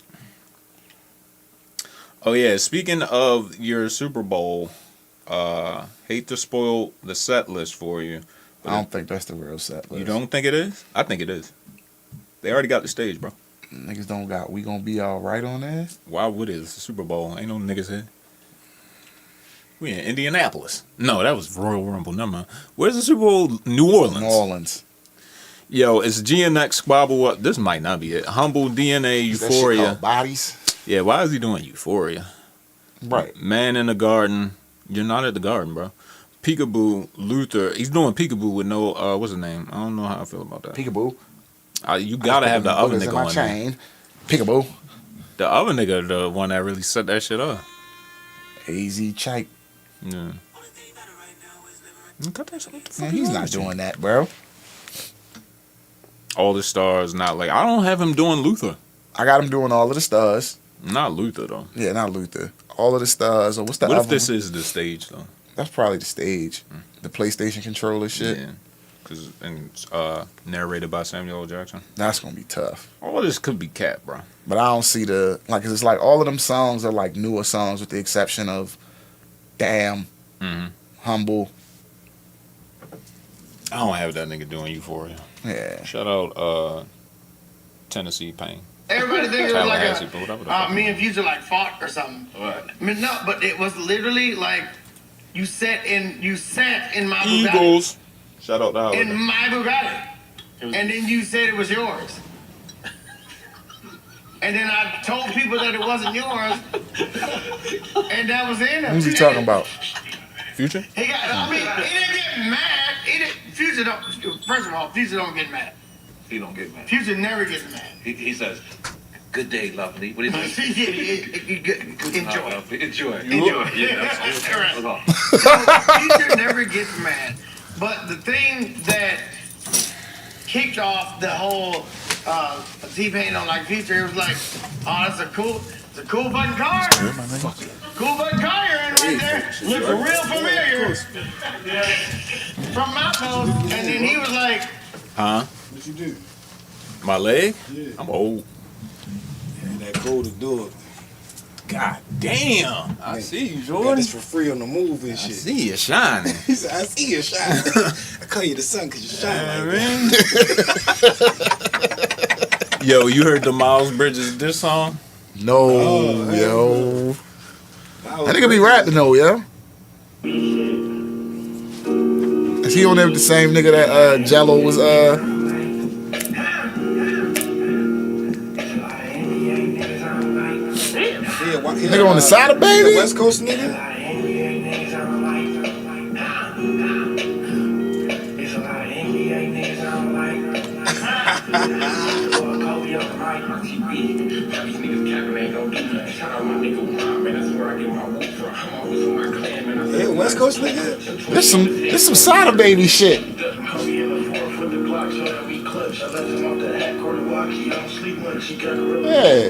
Oh yeah, speaking of your Super Bowl, hate to spoil the set list for you. I don't think that's the real set list. You don't think it is? I think it is. They already got the stage, bro. Niggas don't got. We gonna be all right on that? Why would it? It's the Super Bowl. Ain't no niggas here. We in Indianapolis. No, that was Royal Rumble. Never mind. Where's the Super Bowl? New Orleans. New Orleans. Yo, it's GNX Squabble Up. This might not be it. Humble DNA Is that shit Euphoria. called Bodies. Yeah, why is he doing Euphoria? Right. Man in the Garden. You're not at the Garden, bro. Peekaboo Luther. He's doing Peekaboo with no, what's his name? I don't know how I feel about that. Peekaboo. You gotta have the other nigga in my on there. chain. Peekaboo. The other nigga, the one that really set that shit up. AZ Chike. Yeah. Cut that shit. What the fuck Man, is he's wrong not with you? doing that, bro. All the stars, not like I don't have him doing Luther. I got him doing all of the stars. Not Luther though. Yeah, not Luther. All of the stars. Or what's the What other if this one? is the stage though? That's probably the stage. The PlayStation controller shit. Yeah. Cause narrated by Samuel L. Jackson. That's gonna be tough. All of this could be cat, bro. But I don't see the like. 'Cause it's like all of them songs are like newer songs, with the exception of "Damn," "Humble." I don't have that nigga doing Euphoria. Yeah. Shout out Tennessee Pain. Everybody thinks it was Tallahassee, but whatever the like fuck. me and Future like fought or something. What? I mean, no, but it was literally like you sat in my Bugatti. Eagles. Shout out to In Howard. my Bugatti. And then you said it was yours. And then I told people that it wasn't yours. And that was the end of it. Who's he talking about? Future? He got, I mean, he didn't get mad. Future don't, first of all, Future don't get mad. He don't get mad. Future never gets mad. He says, "Good day, lovely." What do you say? Enjoy. Enjoy. Enjoy. Yeah, Right. So, Future never gets mad. But the thing that kicked off the whole T-Pain on like Future, it was like, oh, it's a cool button car. Cool button car you're in right there. Looks real familiar. From my post. And then he was like, Huh? What you do? My leg? Yeah. I'm old. And that code to do it. God damn. I see you, Got Jordan. this for free on the move and I shit. see you shining. He said, I see you shine. I call you the sun because you shine like that. Yo, you heard the Miles Bridges diss song? No, yo. That nigga be rapping though, yo. Is he on there with the same nigga that Jello was nigga on the side of Baby? The West Coast nigga? Yeah, West Coast nigga? This some side of Baby shit. Yeah.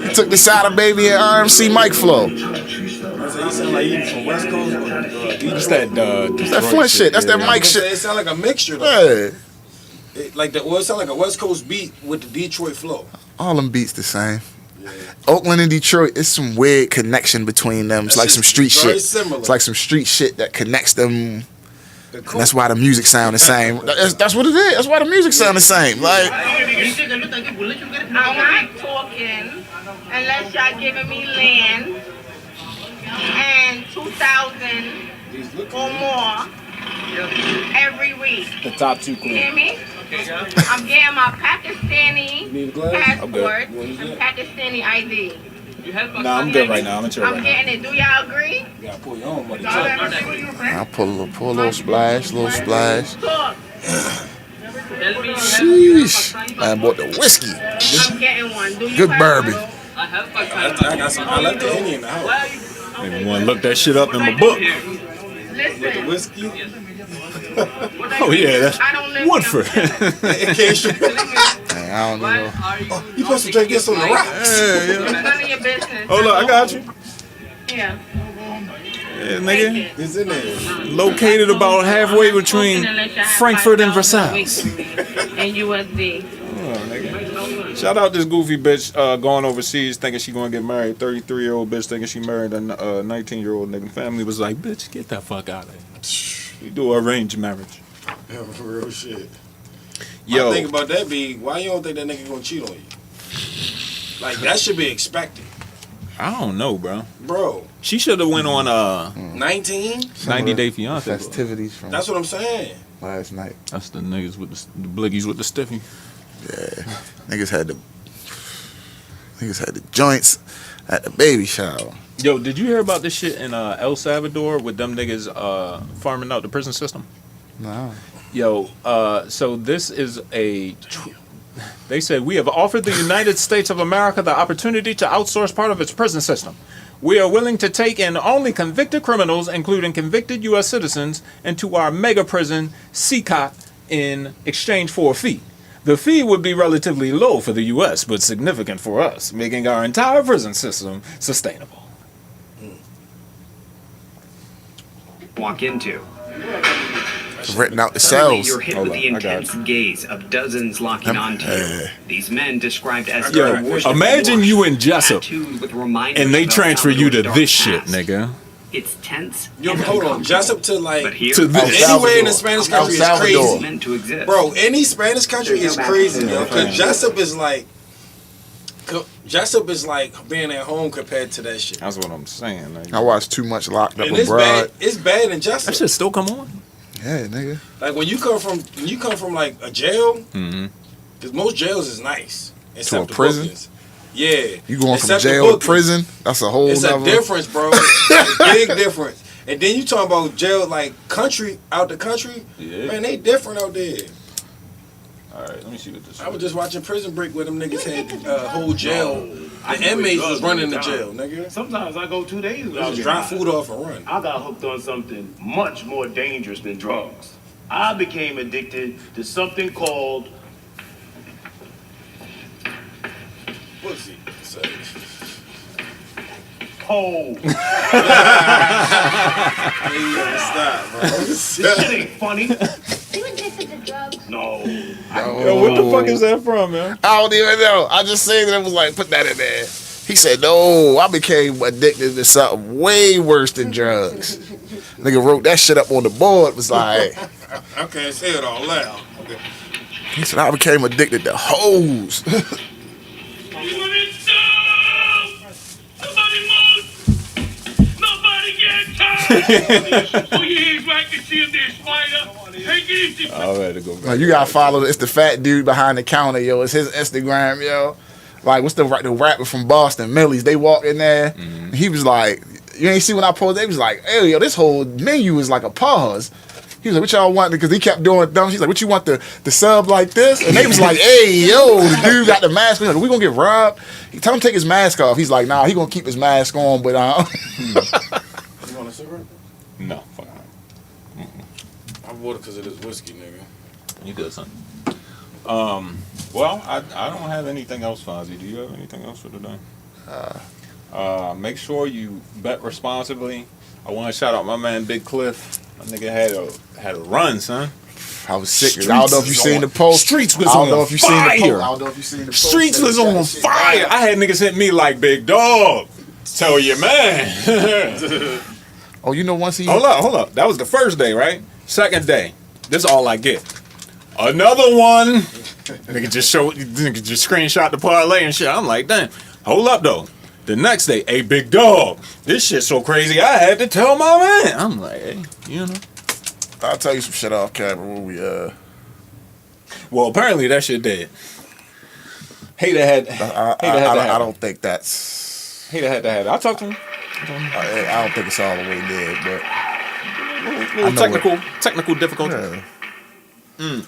He took the side of Baby and RMC Mike flow. You sound like you from West Coast? It's that That's that Flint shit. That's that Mike shit. It sound like a mixture though. Yeah. It sound like a West Coast beat with the Detroit flow. All them beats the same. Oakland and Detroit, it's some weird connection between them. It's like some street shit. Similar. It's like some street shit that connects them. That's why the music sound the same. That's what it is. That's why the music sound the same. Like I'm not talking unless y'all giving me land and 2,000 or more every week. The top two You hear queens. me? I'm getting my Pakistani passport and Pakistani ID. Nah, I'm good right now. I'm in chill I'm right now. getting it. Do y'all agree? You gotta pull your own money. Y'all ever see what you saying? I pull a little splash, Talk. Sheesh. I bought the whiskey. I'm getting one. Do you Good have bourbon. one? I got some. I left the Henny in the house. Maybe want to look that shit up in my book. With the whiskey? Oh yeah, that's I don't live Woodford. Man, I don't know. Oh, you supposed to drink this on the rocks. It's none of your business. Hold up, I got you. Yeah. Yeah, nigga. It's in there. Located about halfway between Frankfurt and Versailles. And USD. Shout out this goofy bitch going overseas thinking she gonna get married. 33-year-old bitch thinking she married a 19-year-old nigga. Family was like, bitch, get that fuck out of here. You do arranged marriage. Yeah, for real shit. Yo. My thing about that be, why you don't think that nigga gonna cheat on you? Like, that should be expected. I don't know, bro. Bro. She should have went on 19? 90 Day Fiance. Festivities from That's what I'm saying. last night. That's the niggas with the bliggies with the stiffy. Yeah, niggas had the joints at the baby shower. Yo, did you hear about this shit in El Salvador with them niggas farming out the prison system? No. Yo, so this is they said, we have offered the United States of America the opportunity to outsource part of its prison system. We are willing to take in only convicted criminals, including convicted U.S. citizens, into our mega prison, CCOT, in exchange for a fee. The fee would be relatively low for the U.S., but significant for us, making our entire prison system sustainable. Walk into. Renting out the Suddenly cells. you're hit with the intense gaze of dozens locking onto you. These men described as Yo, imagine you in Jessup, and they transfer you to this shit, nigga. It's tense. Yo, hold on. Jessup to like to this. anywhere in the Spanish country is crazy. Meant to exist. Bro, any Spanish country is crazy, yo. Because Jessup is like being at home compared to that shit. That's what I'm saying. Like, I watched too much Locked Up And it's Abroad. bad. It's bad in Jessup. That shit still come on. Yeah, nigga. Like when you come from like a jail, because most jails is nice. To a prison? Bookings. Yeah. You going from Except the jail to bookings. prison? That's a whole It's nother. a difference, bro. It's a big difference. And then you talking about jail like country out the country. Yeah. Man, they different out there. All right, let me see what this. I was just watching Prison Break where them niggas had the whole jail. The inmates was running the jail, nigga. Sometimes I go 2 days without Just getting drop high. food off and run. I got hooked on something much more dangerous than drugs. I became addicted to something called Pussy. So, pole. stop, bro. This shit ain't funny. You addicted to drugs? No. Yo, what the fuck is that from, man? I don't even know. I just seen that it was like, put that in there. He said, no, I became addicted to something way worse than drugs. Nigga wrote that shit up on the board. Was like, I can't say it all loud. Okay. he said, I became addicted to hoes. Nobody get tired. Put your hands back and see if there's spider. Take it easy. I had to go back. Like, you gotta follow. It's the fat dude behind the counter, yo. It's his Instagram, yo. Like, what's the rapper from Boston, Millie's? They walk in there. And he was like, you ain't see when I posted. They was like, hey, yo, this whole menu is like a pause. He was like, what y'all want? Because he kept doing dumb. He's like, what you want, the sub like this? And they was like, hey, yo, the dude got the mask on. We gonna get robbed? He tell him to take his mask off. He's like, nah, he gonna keep his mask on, but You want a cigarette? No, fuck no. I bought it because of this whiskey, nigga. You good, son. Well, I don't have anything else, Fonzie. Do you have anything else for today? Make sure you bet responsibly. I want to shout out my man Big Cliff. My nigga had a run, son. I was sick. I don't know if you seen the post. Streets was I don't on know if you seen the post. fire. I don't know if you seen the post. Streets was on fire. I had niggas hit me like, big dog. Tell your man. Oh, you know once he... Hold up. That was the first day, right? Second day. This is all I get. Another one. Nigga just screenshot the parlay and shit. I'm like, damn. Hold up, though. The next day, hey, big dog. This shit's so crazy, I had to tell my man. I'm like, hey, you know. I'll tell you some shit off camera when we, Well, apparently that shit dead. Hater had I don't think that's... Hater had to have it. I'll talk to him. I don't think it's all the way dead, but... Little technical difficulty. Yeah.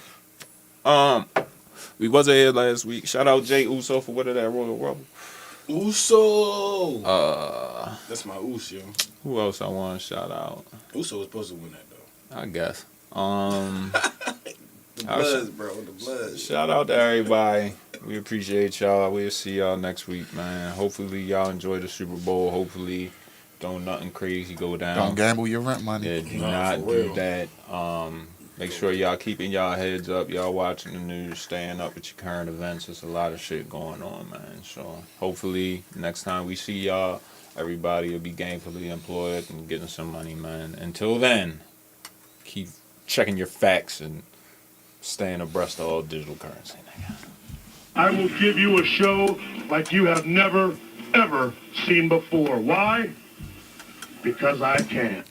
We wasn't here last week. Shout out Jay Uso for winning that Royal Rumble. Uso. That's my Uso. Who else I want to shout out? Uso was supposed to win that though. I guess. The Bloods, bro. The Bloods. Shout out to everybody. We appreciate y'all. We'll see y'all next week, man. Hopefully y'all enjoy the Super Bowl. Hopefully don't nothing crazy go down. Don't gamble your rent money. Yeah, do not do that. Make sure y'all keeping y'all heads up. Y'all watching the news, staying up with your current events. There's a lot of shit going on, man. So hopefully next time we see y'all, everybody will be gainfully employed and getting some money, man. Until then, keep checking your facts and staying abreast of all digital currency, nigga. I will give you a show like you have never, ever seen before. Why? Because I can.